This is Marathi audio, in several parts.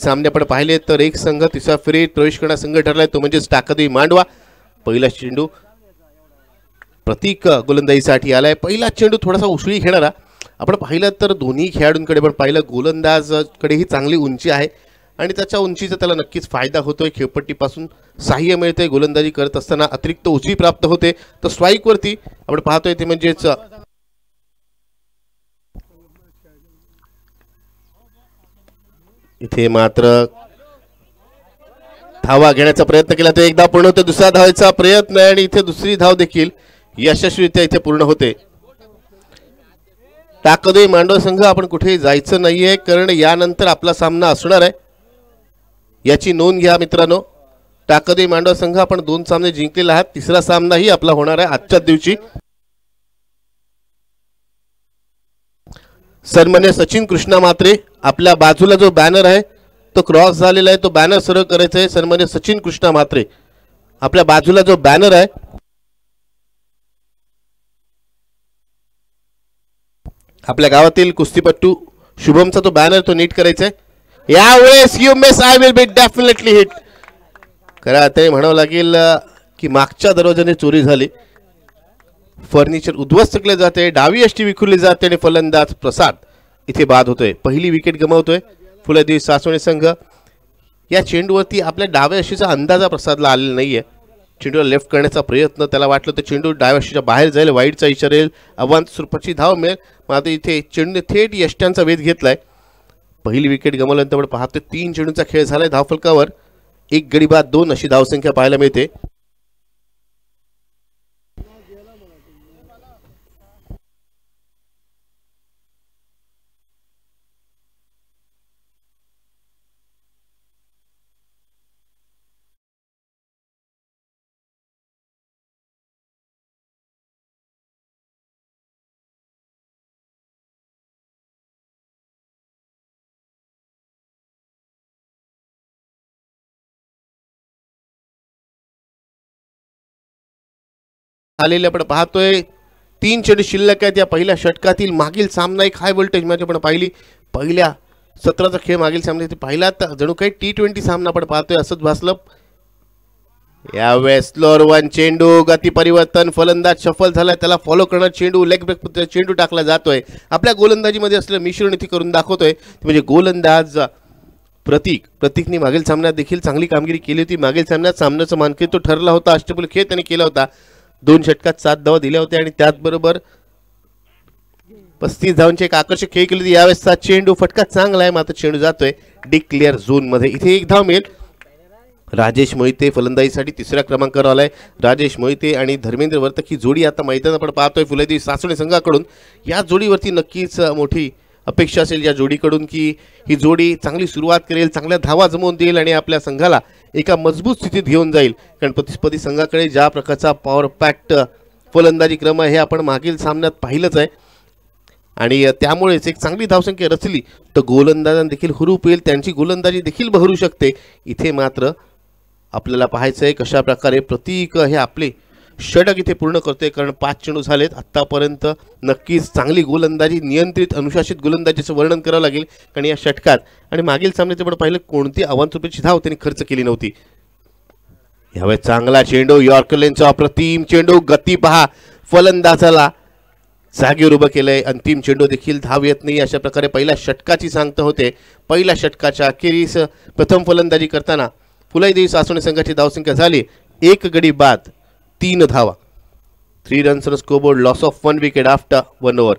सामने आपण पाहिले तर एक संघ तिसऱ्या फेरीत प्रवेश करणारा संघ ठरलाय तो म्हणजे टाकदी मांडवा। पहिला चेंडू प्रतीक गोलंदाजीसाठी आलाय। पहिला चेंडू थोडासा उसळी घेणारा आपण पाहिलं तर दोन्ही खेळाडूंकडे पण पाहिलं गोलंदाजकडेही चांगली उंची आहे आणि त्याच्या उंचीचा त्याला नक्कीच फायदा होतोय। खेळपट्टीपासून सहाय्य मिळते, गोलंदाजी करत असताना अतिरिक्त उंची प्राप्त होते। तर स्ट्राईक वरती आपण पाहतोय ते म्हणजेच इथे मात्र धावा घेण्याचा प्रयत्न केला तो एकदा पूर्ण होतो, दुसरा धावायचा प्रयत्न आणि इथे दुसरी धाव देखील यशस्वीरित्या इथे पूर्ण होते। टाकदी मांडवा संघ आपण कुठेही जायचं नाहीये कारण यानंतर आपला सामना असणार आहे, याची नोंद घ्या मित्रांनो। टाकदी मांडवा संघ आपण 2 सामने जिंकलेले आहात, तिसरा सामनाही आपला होणार आहे आजच्या दिवशी। सन्मान्य सचिन कृष्णा म्हात्रे आपल्या बाजूला जो बॅनर आहे तो क्रॉस झालेला आहे, तो बॅनर सरळ करायचा आहे। सन्मान्य सचिन कृष्णा म्हात्रे आपल्या बाजूला जो बॅनर आहे आपल्या गावातील कुस्तीपट्टू शुभमचा तो बॅनर तो नीट करायचा आहे। यावेळेस you miss I will be definitely hit खरं आता म्हणावं लागेल की मागच्या दरवाजाने चोरी झाली, फर्निचर उद्ध्वस्त केले जाते, डावी यष्टी विखुरली जाते आणि फलंदाज प्रसाद इथे बाद होतोय। पहिली विकेट गमावतोय फुलदेवी सासवणे संघ। या चेंडूवरती आपल्या डाव्या यष्टीचा अंदाजा प्रसादला आलेला नाहीये, चेंडूला लेफ्ट करण्याचा प्रयत्न त्याला वाटलं तर चेंडू डाव्या यष्टीच्या बाहेर जाईल, वाईडचा इशारा येईल, अवांत स्वरूपाची धाव मिळेल, मात्र इथे चेंडूने थेट यष्ट्यांचा वेध घेतलाय। पहिली विकेट गमावल्यानंतर आपण पाहतो 3 चेंडूंचा खेळ झालाय, धावफलकावर 1 गडी बाद 2 अशी धावसंख्या पाहायला मिळते। आलेले आपण पाहतोय 3 चेंडू शिल्लक आहेत या पहिल्या षटकातील। मागील सामना एक हाय व्होल्टेज मॅच आपण पाहिली, पहिल्या सत्राचा खेळ मागील सामन्यात पाहिला तर जणू काही T20 सामना आपण पाहतोय असंच भासलं। यावेळेस स्लोअर 1 चेंडू, गती परिवर्तन, फलंदाज शफल झालाय, त्याला फॉलो करणार चेंडू, लेग ब्रेक चेंडू टाकला जातोय। आपल्या गोलंदाजीमध्ये असलेलं मिश्रण इथे करून दाखवतोय म्हणजे गोलंदाज प्रतीकने मागील सामन्यात देखील चांगली कामगिरी केली होती। मागील सामन्यात सामन्याचा मानकरी तो ठरला होता, अष्टपैलू खेळ त्याने केला होता, 2 षटकात 7 धावा दिल्या होत्या आणि त्याचबरोबर 35 धावांची एक आकर्षक खेळ केली होती। यावेळेसचा चेंडू फटका चांगला आहे मात्र चेंडू जातोय डिक्लेअर झोन मध्ये, इथे 1 धाव मिळेल। राजेश मोहिते फलंदाजीसाठी 3ऱ्या क्रमांकावर आलाय। राजेश मोहिते आणि धर्मेंद्र वर्तक ही जोडी आता मैदानात आपण पाहतोय फुलदेवी सासवणे संघाकडून। या जोडीवरती नक्कीच मोठी अपेक्षा असेल या जोडीकडून की ही जोडी चांगली सुरुवात करेल, चांगल्या धावा जमवून देईल आणि आपल्या संघाला एका मजबूत स्थितीत घेऊन जाईल। कारण प्रतिस्पर्धी संघाकडे ज्या प्रकारचा पॉवर पॅक्ट फलंदाजी क्रम आहे हे आपण मागील सामन्यात पाहिलंच आहे आणि त्यामुळेच एक चांगली धावसंख्या रचली तर गोलंदाजांना देखील हुरूप येईल, त्यांची गोलंदाजी देखील बहरू शकते। इथे मात्र आपल्याला पाहायचं आहे कशा प्रकारे प्रतीक हे आपले षटक इथे पूर्ण करतोय कारण 5 चेंडू झालेत आतापर्यंत। नक्कीच चांगली गोलंदाजी, नियंत्रित अनुशासित गोलंदाजीचं वर्णन करावं लागेल कारण या षटकात आणि मागील सामन्यात आपण पाहिलं कोणती अवांतर रुपयाची धाव त्यांनी खर्च केली नव्हती। यावेळेस चांगला चेंडू, यॉर्कर लेनचा अप्रतिम चेंडू, गती पहा, फलंदाजाला जागेवर उभं केलंय, अंतिम चेंडू देखील धाव येत नाही। अशा प्रकारे पहिल्या षटकाची सांगता होते। पहिल्या षटकाच्या अखेरीस प्रथम फलंदाजी करताना फुलदेवी सासवणे संघाची धावसंख्या झाली 1 गडी बाद 3 धावा, 3 runs on scoreboard, loss of 1 wicket after 1 over.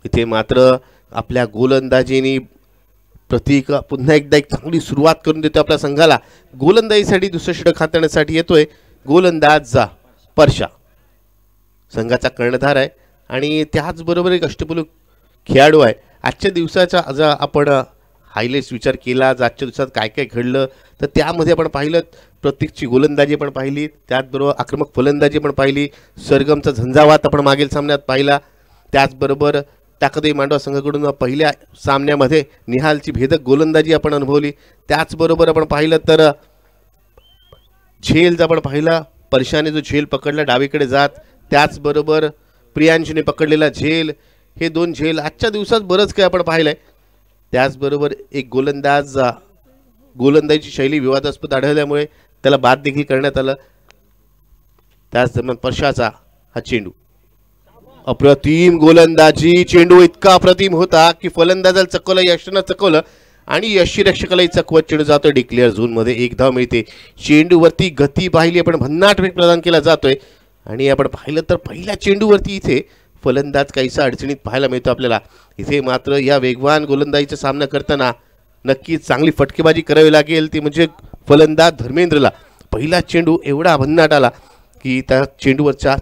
इथे मात्र आपल्या गोलंदाजीने प्रतीक पुन्हा एकदा एक चांगली सुरुवात करून देतो आपल्या संघाला। गोलंदाजीसाठी दुसरं षटक हाताळण्यासाठी येतोय गोलंदाज परशा, संघाचा कर्णधार आहे आणि त्याचबरोबर एक अष्टपैलू खेळाडू आहे। आजच्या दिवसाचा आज आपण हायलाइट्स विचार केला, आजच्या दिवसात काय काय घडलं तर त्यामध्ये आपण पाहिलं प्रतीकची गोलंदाजी आपण पाहिली, त्याचबरोबर आक्रमक फलंदाजी आपण पाहिली, सरगमचा झंझावात आपण मागील सामन्यात पाहिला, त्याचबरोबर टाकदी मांडवा संघाकडून पहिल्या सामन्यामध्ये निहालची भेदक गोलंदाजी आपण अनुभवली, त्याचबरोबर आपण पाहिलं तर झेल आपण पाहिला, परशाने जो झेल पकडला डावीकडे जात, त्याचबरोबर प्रियांशूने पकडलेला झेल, हे 2 झेल आजच्या दिवसात बरंच काय आपण पाहिलंय। त्याचबरोबर एक गोलंदाज गोलंदाजीची शैली विवादास्पद आढळल्यामुळे त्याला बाद देखील करण्यात आलं। त्याच दरम्यान परशाचा हा चेंडू, अप्रतिम गोलंदाजी, चेंडू इतका अप्रतिम होता की फलंदाजाला चकवलं, यशनं चकवलं आणि यष्टीरक्षकालाही चकवत चेंडू जातो डिक्लेअर झोन मध्ये। एक धाव मिळते। चेंडूवरती गती पाहिली आपण, भन्नाट वेग प्रदान केला जातोय आणि आपण पाहिलं तर पहिल्या चेंडूवरती इथे फलंदाज काहीसा अडचणीत पाहायला मिळतो आपल्याला। इथे मात्र या वेगवान गोलंदाजीचा सामना करताना नक्कीच चांगली फटकेबाजी करावी लागेल, ती म्हणजे फलंदाज धर्मेंद्रला। पहिला चेंडू एवढा भन्नाट आला की त्या चेंडूवरच्या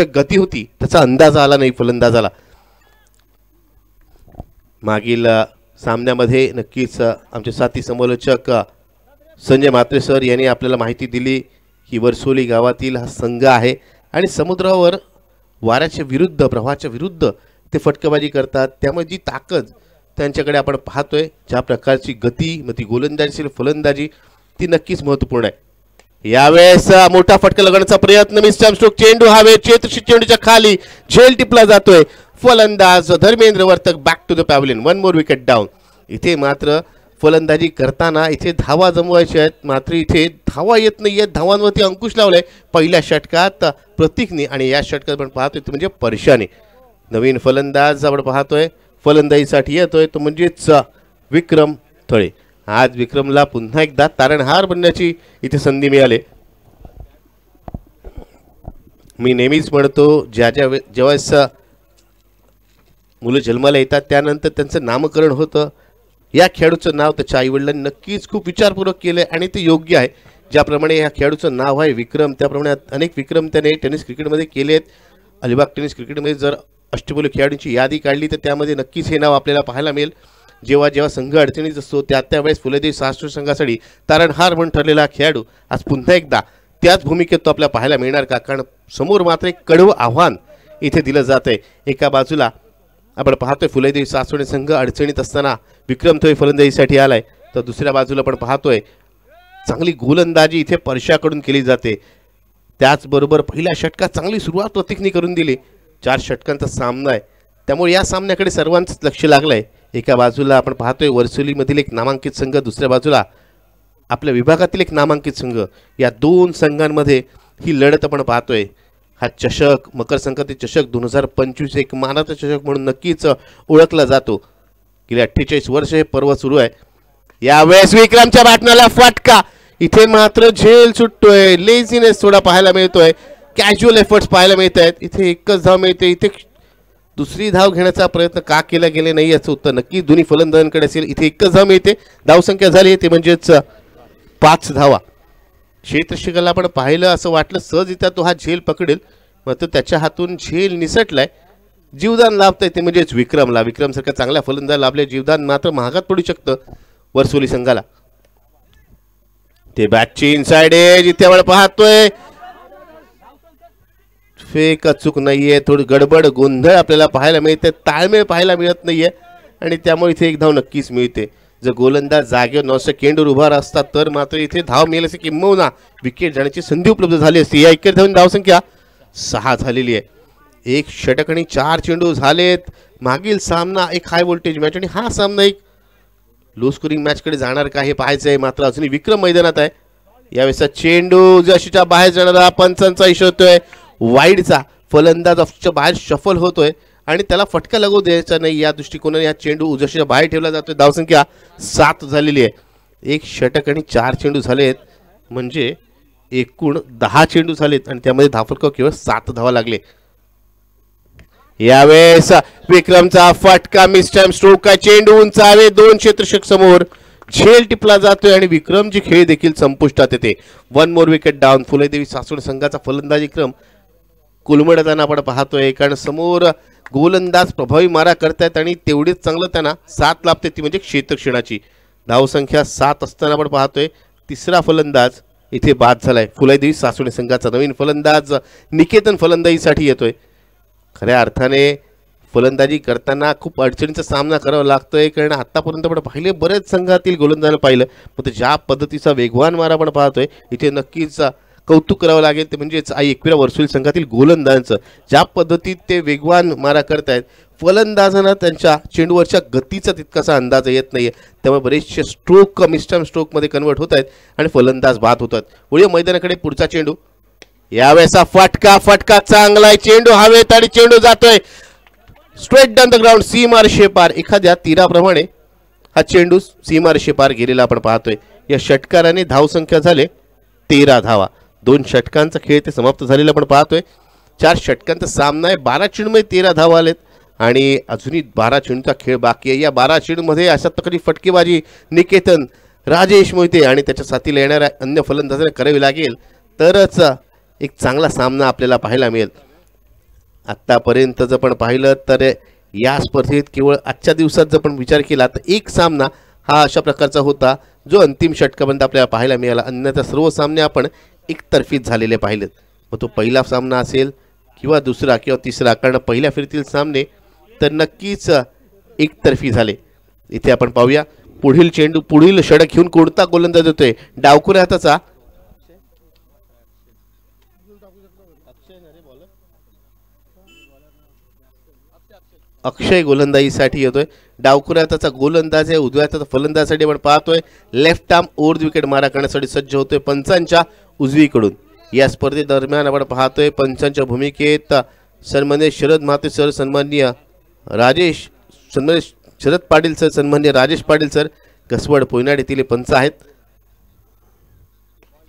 गती होती त्याचा अंदाज आला नाही फलंदाजाला। मागील सामन्यामध्ये नक्कीच आमचे साथी समालोचक संजय म्हात्रे सर यांनी आपल्याला माहिती दिली की वर्सोली गावातील हा संघ आहे आणि समुद्रावर वाऱ्याच्या विरुद्ध, प्रवाहाच्या विरुद्ध ते फटकेबाजी करतात, त्यामुळे जी ताकद त्यांच्याकडे आपण पाहतोय, ज्या प्रकारची गती, मग ती गोलंदाजी असेल फलंदाजी, ती नक्कीच महत्त्वपूर्ण आहे। यावेळेस मोठा फटका लगण्याचा प्रयत्न, मिस्टर स्ट्रोक, चेंडू हवे, चेंडूच्या खाली झेल टिपला जातोय, फलंदाज Dharmendra Vartak back to the pavilion, one more wicket down. इथे मात्र फलंदाजी करताना इथे धावा जमवायच्या आहेत, मात्र इथे धावा येत नाहीये, धावांवरती अंकुश लावलाय पहिल्या षटकात प्रतीकने आणि या षटकात आपण पाहतोय ते म्हणजे परशाने। नवीन फलंदाज आपण पाहतोय फलंदाजीसाठी येतोय तो म्हणजेच विक्रम थळे। आज विक्रमला पुन्हा एकदा तारणहार बनण्याची इथे संधी मिळाली। मी नेहमीच म्हणतो जेव्हा मुलं जन्माला येतात त्यानंतर त्यांचं नामकरण होतं, या खेळाडूचं नाव त्याच्या आईवडिलांनी नक्कीच खूप विचारपूर्वक केले आणि ते योग्य आहे। ज्याप्रमाणे या खेळाडूचं नाव आहे विक्रम, त्याप्रमाणे अनेक विक्रम त्याने टेनिस क्रिकेटमध्ये केले आहेत। अलिबाग टेनिस क्रिकेटमध्ये जर अष्टपैलू खेळाडूंची यादी काढली तर त्यामध्ये नक्कीच हे नाव आपल्याला पाहायला मिळेल। जेव्हा जेव्हा संघ अडचणीत असतो त्यावेळेस फुलेदेवी सासवड संघासाठी तारणहार म्हणून ठरलेला खेळाडू आज पुन्हा एकदा त्याच भूमिकेत तो आपल्याला पाहायला मिळणार का? कारण समोर मात्र एक कडवं आव्हान इथे दिलं जात आहे। एका बाजूला आपण पाहतोय फुलेदेवी सासवड संघ अडचणीत असताना विक्रम थोई फलंदाजीसाठी आलाय, तर दुसऱ्या बाजूला आपण पाहतोय चांगली गोलंदाजी इथे परशाकडून केली जाते। त्याचबरोबर पहिल्या षटकात चांगली सुरुवात प्रतीकने करून दिली। 4 षटकांचा सामना आहे, त्यामुळे या सामन्याकडे सर्वांचंच लक्ष लागलंय। एका बाजूला आपण पाहतोय वर्सोलीमधील एक नामांकित संघ, दुसऱ्या बाजूला आपल्या विभागातील एक नामांकित संघ, या दोन संघांमध्ये ही लढत आपण पाहतोय। हा चषक मकर संक्रांती चषक 2025 एक मानाचा चषक म्हणून नक्कीच ओळखला जातो। गेली 48 वर्ष हे पर्व सुरू आहे। यावेळेस विक्रमच्या बॅटनला फटका, इथे मात्र झेल सुटतोय, लेझीनेस थोडा पाहायला मिळतोय, कॅज्युअल एफर्ट्स पाहायला मिळत आहेत। इथे एकच धाव मिळते, इथे दुसरी धाव घेण्याचा प्रयत्न का केला गेले नाही याचं उत्तर नक्की दोन्ही फलंदाजांकडे असेल। इथे एकच धाव मिळते, धावसंख्या झाली ते म्हणजेच 5 धावा। क्षेत्ररक्षकाला आपण पाहिलं असं वाटलं सहज इथं तो हा झेल पकडेल, मात्र त्याच्या हातून झेल निसटलाय। जीवदान लाभतंय ते म्हणजेच विक्रमला, विक्रमसारख्या चांगल्या फलंदाज लाभले, जीवदान मात्र महागात पडू शकतं वर्सोली संघाला। ते बॅटची इनसाइड एज, इथे आपण पाहतोय फेक अचूक नाहीये, थोडी गडबड गोंधळ आपल्याला पाहायला मिळते, ताळमेळ पाहायला मिळत नाहीये आणि त्यामुळे इथे एक धाव नक्कीच मिळते। जर गोलंदाज जागेवर 9 सेकंडवर उभा असतात तर मात्र इथे धाव मिळेल असे किंबहुना विकेट जाण्याची संधी उपलब्ध झाली असती। या एकेरी धावून धावसंख्या 6 झालेली आहे। 1 षटक आणि 4 चेंडू झालेत। मागील सामना एक हाय व्होल्टेज मॅच आणि हा सामना एक लो स्कोरिंग मॅचकडे जाणार का हे पाहायचं आहे, मात्र अजूनही विक्रम मैदानात आहे। यावेळेस चेंडू जशीच्या बाहेर जाणारा पंचांचा इशारा होतोय, वाईडचा फलंदाज ऑफच्या बाहेर शफल होतोय आणि त्याला फटका लागू द्यायचा नाही या दृष्टिकोनाने हा चेंडू उजशीच्या बाहेर ठेवला जातोय। धावसंख्या 7 झालेली आहे। 1 षटक आणि 4 चेंडू झालेत, म्हणजे एकूण 10 चेंडू झालेत आणि त्यामध्ये धावफलकावर केवळ 7 धावा लागले। यावेळेस विक्रमचा फटका, मिस टाइम स्ट्रोक, चेंडू उंचावे, 2 क्षेत्ररक्षक समोर झेल टिपला जातोय आणि विक्रमची खेळ देखील संपुष्टात येते। 1 मोर विकेट डाऊन। फुलेदेवी सासवड संघाचा फलंदाजी क्रम कुलमडताना आपण पाहतोय, कारण समोर गोलंदाज प्रभावी मारा करतायत आणि तेवढेच चांगलं त्यांना 7 लाभते, ती म्हणजे क्षेत्ररक्षणाची। धावसंख्या 7 असताना आपण पाहतोय तिसरा फलंदाज इथे बाद झालाय। फुलेदेवी सासवड संघाचा नवीन फलंदाज निकेतन फलंदाजीसाठी येतोय। खऱ्या अर्थाने फलंदाजी करताना खूप अडचणीचा सामना करावा लागतोय, कारण आतापर्यंत आपण पाहिले बरेच संघातील गोलंदाजांना पाहिलं, पण ज्या पद्धतीचा वेगवान मारा आपण पाहतोय इथे नक्कीच कौतुक करावं लागेल, ते म्हणजेच 21व्या वर्सोली संघातील गोलंदाजांचं ज्या पद्धतीत ते वेगवान मारा करतायत। फलंदाजांना त्यांच्या चेंडूवरच्या गतीचा तितकासा अंदाज येत नाहीये, त्यामुळे बरेचसे स्ट्रोक मिस्टम स्ट्रोकमध्ये कन्वर्ट होत आहेत आणि फलंदाज बाद होतात. वळूया मैदानाकडे. पुढचा चेंडू यावेळेचा फटका चांगला आहे. चेंडू हवेत आणि चेंडू जातोय स्ट्रेट डाऊन द ग्राउंड, सीमारेषे पार. एखाद्या तीराप्रमाणे हा चेंडू सीमारेषे पार गेलेला आपण पाहतोय. या षटकाराने धावसंख्या झाले 13 धावा. 2 षटकांचा खेळ ते समाप्त झालेला आपण पाहतोय. 4 षटकांचा सामना आहे. 12 चेंडूमध्ये 13 धावा आलेत आणि अजूनही 12 चेंडूचा खेळ बाकी आहे. या 12 चेंडूमध्ये अशा तरी फटकेबाजी निकेतन, राजेश मोहिते आणि त्याच्या साथीला येणाऱ्या अन्य फलंदाजांना करावी लागेल तरच एक चांगला सामना आपल्याला पाहायला मिळेल. आत्तापर्यंत जर पण पाहिलं तर या स्पर्धेत केवळ आजच्या दिवसात जर पण विचार केला तर एक सामना हा अशा प्रकारचा होता जो अंतिम षटकापर्यंत आपल्याला पाहायला मिळाला. अन्यथा सर्व सामने आपण एकतर्फीच झालेले पाहिलेत. मग तो पहिला सामना असेल किंवा दुसरा किंवा तिसरा, कारण पहिल्या फेरीतील सामने तर नक्कीच एकतर्फी झाले. इथे आपण पाहूया पुढील चेंडू, पुढील षटक घेऊन कोणता गोलंदाज होतोय. डावखुऱ्या हाताचा अक्षय गोलंदाजीसाठी येतोय. डावखुऱ्या हाताचा गोलंदाज आहे. उजव्या हाताचा फलंदाजासाठी आपण पाहतोय. लेफ्ट आर्म ओव्हर विकेट मारा करण्यासाठी सज्ज होतोय पंचांच्या उजवीकडून. या स्पर्धेदरम्यान आपण पाहतोय पंचांच्या भूमिकेत सन्माननीय शरद महाते सर, सन्माननीय शरद पाटील सर, सन्माननीय राजेश पाटील सर, घसवड पोयनाड येथील पंच आहेत.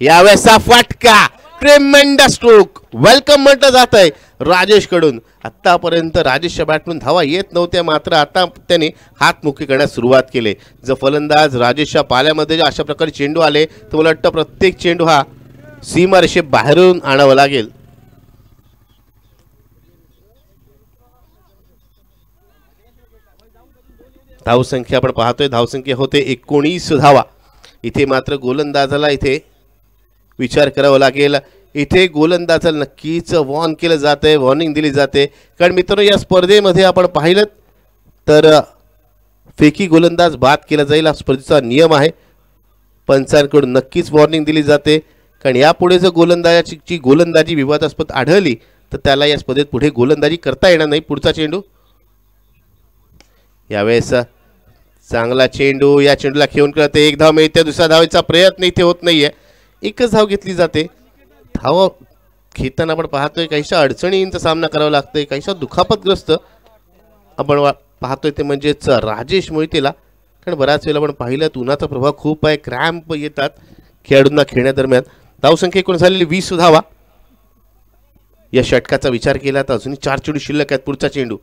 यावेळेचा फटका, ट्रेमेंडस स्ट्रोक, वेलकम म्हटलं जात आहे राजेश कडून. आतापर्यंत राजेशच्या बॅटमधून धावा येत नव्हत्या, मात्र आता त्याने हातमुखी करण्यास सुरुवात केली. जर फलंदाज राजेशच्या पाल्यामध्ये अशा प्रकारे चेंडू आले तर मला वाटतं प्रत्येक चेंडू हा सीमारेषे बाहेरून आणावा लागेल. धावसंख्या आपण पाहतोय, धावसंख्या होते 19 धावा. इथे मात्र गोलंदाजाला इथे विचार करावा लागेल. इथे गोलंदाजाला नक्कीच वॉर्न केलं जाते, वॉर्निंग दिली जाते. कारण मित्रांनो या स्पर्धेमध्ये आपण पाहिलं तर फेकी गोलंदाज बाद केला जाईल, हा स्पर्धेचा नियम आहे. पंचांकडून नक्कीच वॉर्निंग दिली जाते, कारण यापुढे जर गोलंदाजाची गोलंदाजी विवादास्पद आढळली तर त्याला या स्पर्धेत पुढे गोलंदाजी करता येणार नाही. पुढचा चेंडू यावेळेस चांगला चेंडू, या चेंडूला खेळून करते. एक धाव मिळते. दुसऱ्या धावेचा प्रयत्न इथे होत नाहीये, एकच धाव घेतली जाते. धाव खेळताना आपण पाहतोय काहीशा अडचणींचा सामना करावा लागतोय, काहीशा दुखापतग्रस्त आपण पाहतोय ते म्हणजेच राजेश मोहितेला. कारण बऱ्याच वेळेला आपण पाहिलं उन्हाचा प्रभाव खूप आहे, क्रॅम्प येतात खेळाडूंना खेळण्यादरम्यान. धावसंख्या एकूण झालेली 20 धावा. या षटकाचा विचार केला तर अजूनही 4 चेंडू शिल्लक आहेत. पुढचा चेंडू,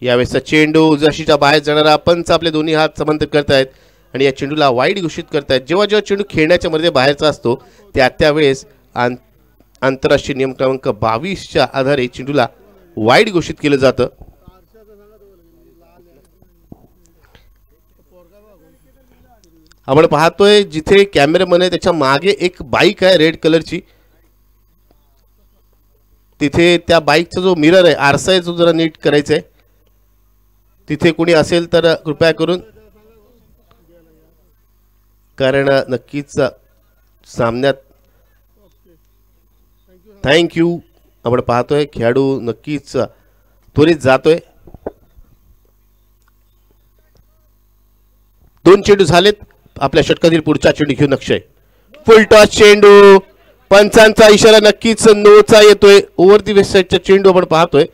यावेळेसचा चेंडू जशीच्या बाहेर जाणारा पंच आपले दोन्ही हात समांतर करतायत आणि या चेंडूला वाईड घोषित करतायत. जेव्हा जेव्हा चेंडू खेळण्याच्या मध्ये बाहेरचा असतो त्यावेळेस आंतरराष्ट्रीय नियम क्रमांक 22च्या आधारे चेंडूला वाईड घोषित केलं जातं. आपण पाहतोय जिथे कॅमेरामन आहे त्याच्या मागे एक बाईक आहे रेड कलरची, तिथे त्या बाईकचा जो मिरर आहे, आरसा आहे, जो जरा नीट करायचा आहे. तिथे कोणी असेल तर कृपया करून, कारण नक्कीच सामन्यात थँक्यू. आपण पाहतोय खेळाडू नक्कीच त्वरित जातोय. 2 चेंडू झालेत. आपल्या षटकातील पुढचा चेंडू घेऊन अक्षय, फुल टॉस चेंडू. पंचांचा इशारा नक्कीच नोचा येतोय. ओव्हर दी वेस्टचा चेंडू आपण पाहतोय.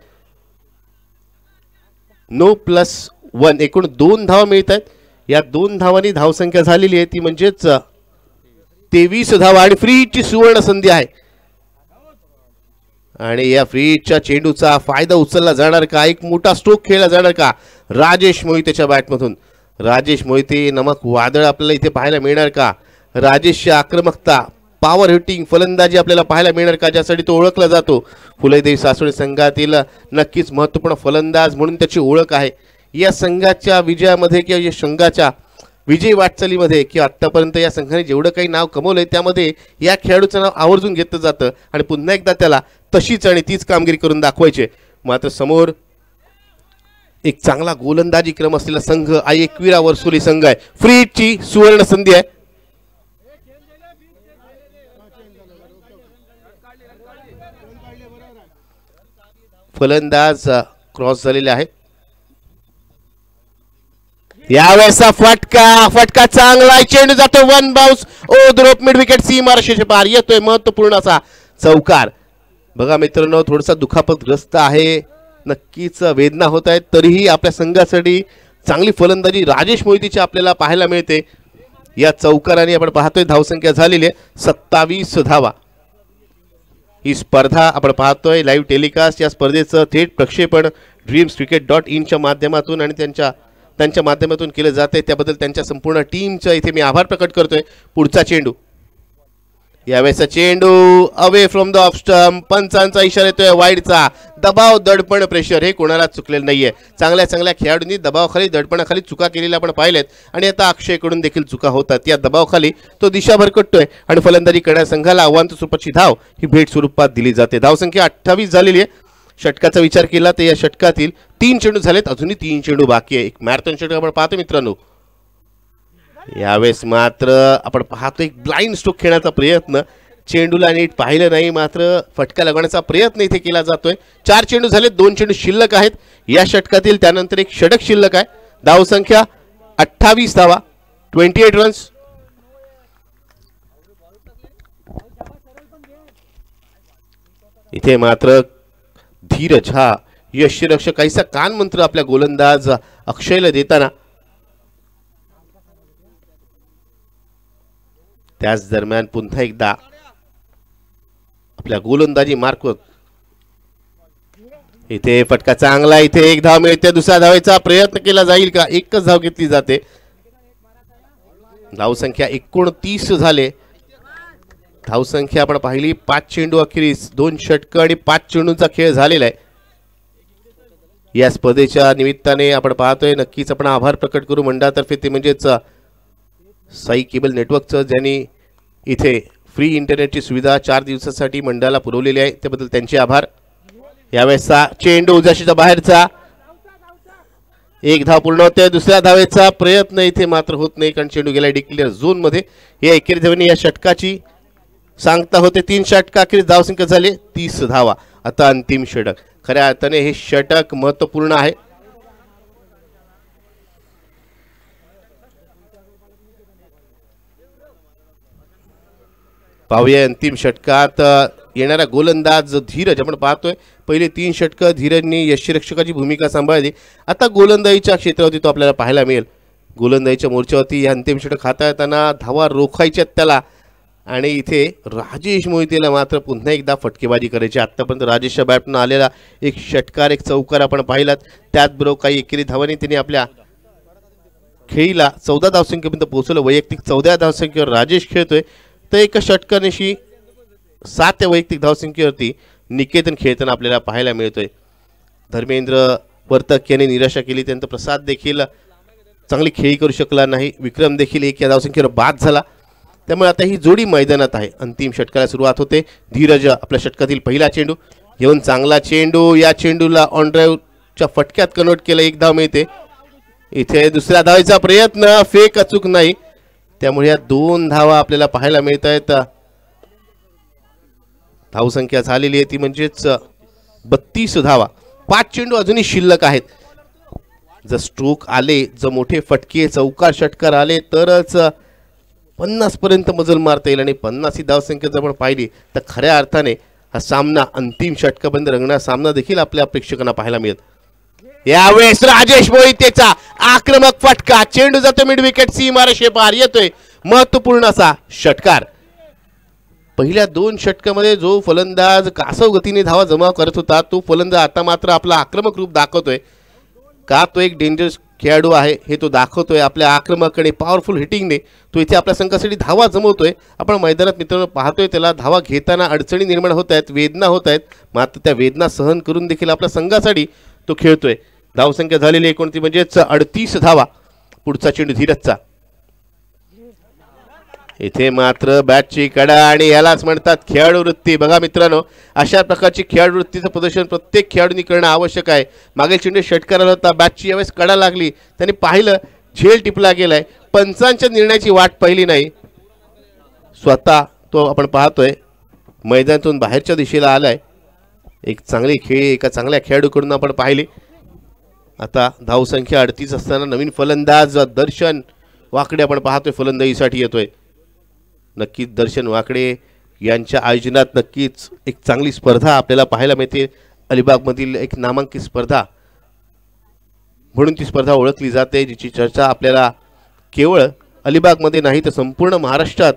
नो +1. एकूण 2 धावा मिळत आहेत. या 2 धावांनी धावसंख्या झालेली आहे ती म्हणजेच 23 धावा आणि फ्रीची सुवर्ण संधी आहे. आणि या फ्रीच्या चेंडूचा फायदा उचलला जाणार का, एक मोठा स्ट्रोक खेळला जाणार का राजेश मोहितेच्या बॅटमधून. राजेश मोहिते नमक वादळ आपल्याला इथे पाहायला मिळणार का. राजेशची आक्रमकता, पॉवर हिटिंग फलंदाजी आपल्याला पाहायला मिळणार का, ज्यासाठी तो ओळखला जातो. फुलेदेवी सासवड संघातील नक्कीच महत्त्वपूर्ण फलंदाज म्हणून त्याची ओळख आहे. या संघाच्या विजयामध्ये किंवा या संघाच्या विजय वाटचालीमध्ये किंवा आत्तापर्यंत या संघाने जेवढं काही नाव कमवलंय त्यामध्ये या खेळाडूचं नाव आवर्जून घेतलं जातं आणि पुन्हा एकदा त्याला तशीच आणि तीच कामगिरी करून दाखवायचे. मात्र समोर एक चांगला गोलंदाजी क्रम असलेला संघ एकविरा वर्सोली संघ आहे. फ्रीची सुवर्ण संधी आहे. फलंदाज क्रॉस झालेले आहेत. यावेळेचा फटका चांगला आहे. चेंडू जातो one bounce over mid wicket सीमारेषेच्या पार येतोय महत्वपूर्ण असा चौकार. बघा मित्रांनो, थोडासा दुखापतग्रस्त आहे, नक्कीच वेदना होत आहेत, तरीही आपल्या संघासाठी चांगली फलंदाजी राजेश मोहितेची आपल्याला पाहायला मिळते. या चौकाराने आपण पाहतोय धावसंख्या झालेली आहे 27 धावा. ही स्पर्धा आपण पाहतोय लाईव्ह टेलिकास्ट. या स्पर्धेचं थेट प्रक्षेपण dreamscricket.in च्या माध्यमातून आणि त्यांच्या माध्यमातून केलं जाते. त्याबद्दल त्यांच्या संपूर्ण टीमचा इथे मी आभार प्रकट करतोय. पुढचा चेंडू, यावेळेचा चेंडू away from the off stump. पंचांचा इशारा येतोय वाईडचा. दबाव, दडपण, प्रेशर हे कोणाला चुकलेलं नाहीये. चांगल्या खेळाडूंनी दबावाखाली दडपणाखाली चुका केलेल्या आपण पाहिल्यात आणि आता अक्षयकडून देखील चुका होतात. या दबावाखाली तो दिशा भरकटतोय आणि फलंदाजी करणाऱ्या संघाला आव्हान स्वरूपाची धाव ही भेट स्वरूपात दिली जाते. धावसंख्या 28 झालेली आहे. षटकाचा विचार केला तर या षटकातील 3 चेंडू झालेत, अजूनही 3 चेंडू बाकी आहे. एक मॅरेथॉन षटक आपण पाहतो मित्रांनो. यावेळेस मात्र आपण पाहतो एक ब्लाइंड स्ट्रोक खेळण्याचा प्रयत्न, चेंडूला नीट पाहिलं नाही, मात्र फटका लगवण्याचा प्रयत्न इथे केला जातोय. 4 चेंडू झालेत, 2 चेंडू शिल्लक आहेत या षटकातील. त्यानंतर एक षटक शिल्लक आहे. धावसंख्या 28 धावा, 28 रन्स. इथे मात्र धीरज हा यष्टीरक्षक काहीसा कान मंत्र आपल्या गोलंदाज अक्षयला देताना, त्याच दरम्यान पुन्हा एकदा आपल्या गोलंदाजी मार्फत इथे फटका चांगला. इथे एक धाव मिळते. दुसऱ्या धावेचा प्रयत्न केला जाईल का? एकच धाव घेतली जाते. धावसंख्या 29 झाले. धावसंख्या आपण पाहिली 5 चेंडू अखेरीस 2 षटक आणि 5 चेंडूंचा खेळ झालेला आहे. या स्पर्धेच्या निमित्ताने आपण पाहतोय, नक्कीच आपण आभार प्रकट करू मंडळातर्फे, ते म्हणजेच साई केबल नेटवर्कचं, ज्यांनी इथे फ्री इंटरनेटची सुविधा 4 दिवसासाठी मंडळाला पुरवलेली आहे, त्याबद्दल त्यांचे आभार. यावेळेचा चेंडू उजाशीच्या बाहेरचा. एक धाव पूर्ण होते. दुसऱ्या धावेचा प्रयत्न इथे मात्र होत नाही, कारण चेंडू गेला डिक्लेअर झोन मध्ये. या एकेरी धावेने या षटकाची सांगता होते. 3 षटक अखेरीस धावसंख्या झाली 30 धावा. आता अंतिम षटक. खऱ्या अर्थाने हे षटक महत्वपूर्ण आहे. पाहूया अंतिम षटकात येणारा गोलंदाज धीरज. आपण पाहतोय पहिले 3 षटक धीरजने यष्टीरक्षकाची भूमिका सांभाळली. आता गोलंदाजीच्या क्षेत्रावरती तो आपल्याला पाहायला मिळेल. गोलंदाजीच्या मोर्चावरती या अंतिम षटक हाताळताना धावा रोखायच्या त्याला, आणि इथे राजेश मोहितेला मात्र पुन्हा एकदा फटकेबाजी करायची. आतापर्यंत राजेशच्या बॅटनं आलेला एक षटकार, एक चौकार आपण पाहिलात. त्याचबरोबर काही एकेरी धावांनी त्यांनी आपल्या खेळीला 14 धावसंख्येपर्यंत पोहोचलं. वैयक्तिक 14 धावसंख्येवर राजेश खेळतोय, तर एका षटकानिशी 7 वैयक्तिक धावसंख्येवरती निकेतन खेळताना आपल्याला पाहायला मिळतोय. धर्मेंद्र वर्तक यांनी निराशा केली. त्यानंतर प्रसाद देखील चांगली खेळी करू शकला नाही. विक्रम देखील 1 या धावसंख्येवर बाद झाला. त्यामुळे आता ही जोडी मैदानात आहे. अंतिम षटकाला सुरुवात होते. धीरज आपल्या षटकातील पहिला चेंडू घेऊन चांगला चेंडू, या चेंडूला ऑन ड्राईव्हच्या फटक्यात कन्वर्ट केलं. 1 धाव मिळते. इथे दुसऱ्या धावेचा प्रयत्न, फेक अचूक नाही. त्यामुळे या 2 धावा आपल्याला पाहायला मिळत आहेत. धावसंख्या झालेली आहे ती म्हणजेच 32 धावा. 5 चेंडू अजूनही शिल्लक आहेत. जर स्ट्रोक आले, जर मोठे फटके चौकार षटकार आले तरच 50 पर्यंत मजल मारता येईल. आणि 50 ही धावसंख्या जर आपण पाहिली तर खऱ्या अर्थाने हा सामना अंतिम षटकापर्यंत रंगणारा सामना देखील आपल्या प्रेक्षकांना पाहायला मिळेल. यावेळेस राजेश मोहितेचा आक्रमक फटका. चेंडू जातो मिड विकेट सीमारेषे पार. येतोय महत्वपूर्ण असा षटकार. पहिल्या 2 षटकामध्ये जो फलंदाज कासव गतीने धावा जमा करत होता, तो फलंदाज आता मात्र आपला आक्रमक रूप दाखवतोय. का तो एक डेंजरस खेळाडू आहे हे तो दाखवतोय. आपल्या आक्रमक आणि पॉवरफुल हिटिंगने तो इथे आपल्या संघासाठी धावा जमवतोय. आपण मैदानात मित्रांनो पाहतोय त्याला धावा घेताना अडचणी निर्माण होत आहेत, वेदना होत आहेत, मात्र त्या वेदना सहन करून देखील आपल्या संघासाठी तो खेळतोय. धावसंख्या झालेली 29 म्हणजेच 38 धावा. पुढचा चेंडू धीरजचा. इथे मात्र बॅटची कडा, आणि यालाच म्हणतात खेळाडू वृत्ती. बघा मित्रांनो, अशा प्रकारची खेळाडू वृत्तीचं प्रदर्शन प्रत्येक खेळाडूंनी करणं आवश्यक आहे. मागील चेंडू षटकाराला होता, बॅटची यावेळेस कडा लागली, त्यांनी पाहिलं झेल टिपला गेलाय. पंचांच्या निर्णयाची वाट पाहिली नाही, स्वतः तो आपण पाहतोय मैदानातून बाहेरच्या दिशेला आलाय. एक चांगली खेळी एका चांगल्या खेळाडूकडून आपण पाहिली. आता धावसंख्या 38 असताना नवीन फलंदाज दर्शन वाकडे आपण पाहतोय फलंदाजीसाठी येतोय. नक्कीच दर्शन वाकडे यांच्या आयोजनात नक्कीच एक चांगली स्पर्धा आपल्याला पाहायला मिळते. अलिबागमधील एक नामांकित स्पर्धा म्हणून ती स्पर्धा ओळखली जाते, जिची चर्चा आपल्याला केवळ अलिबागमध्ये नाही तर संपूर्ण महाराष्ट्रात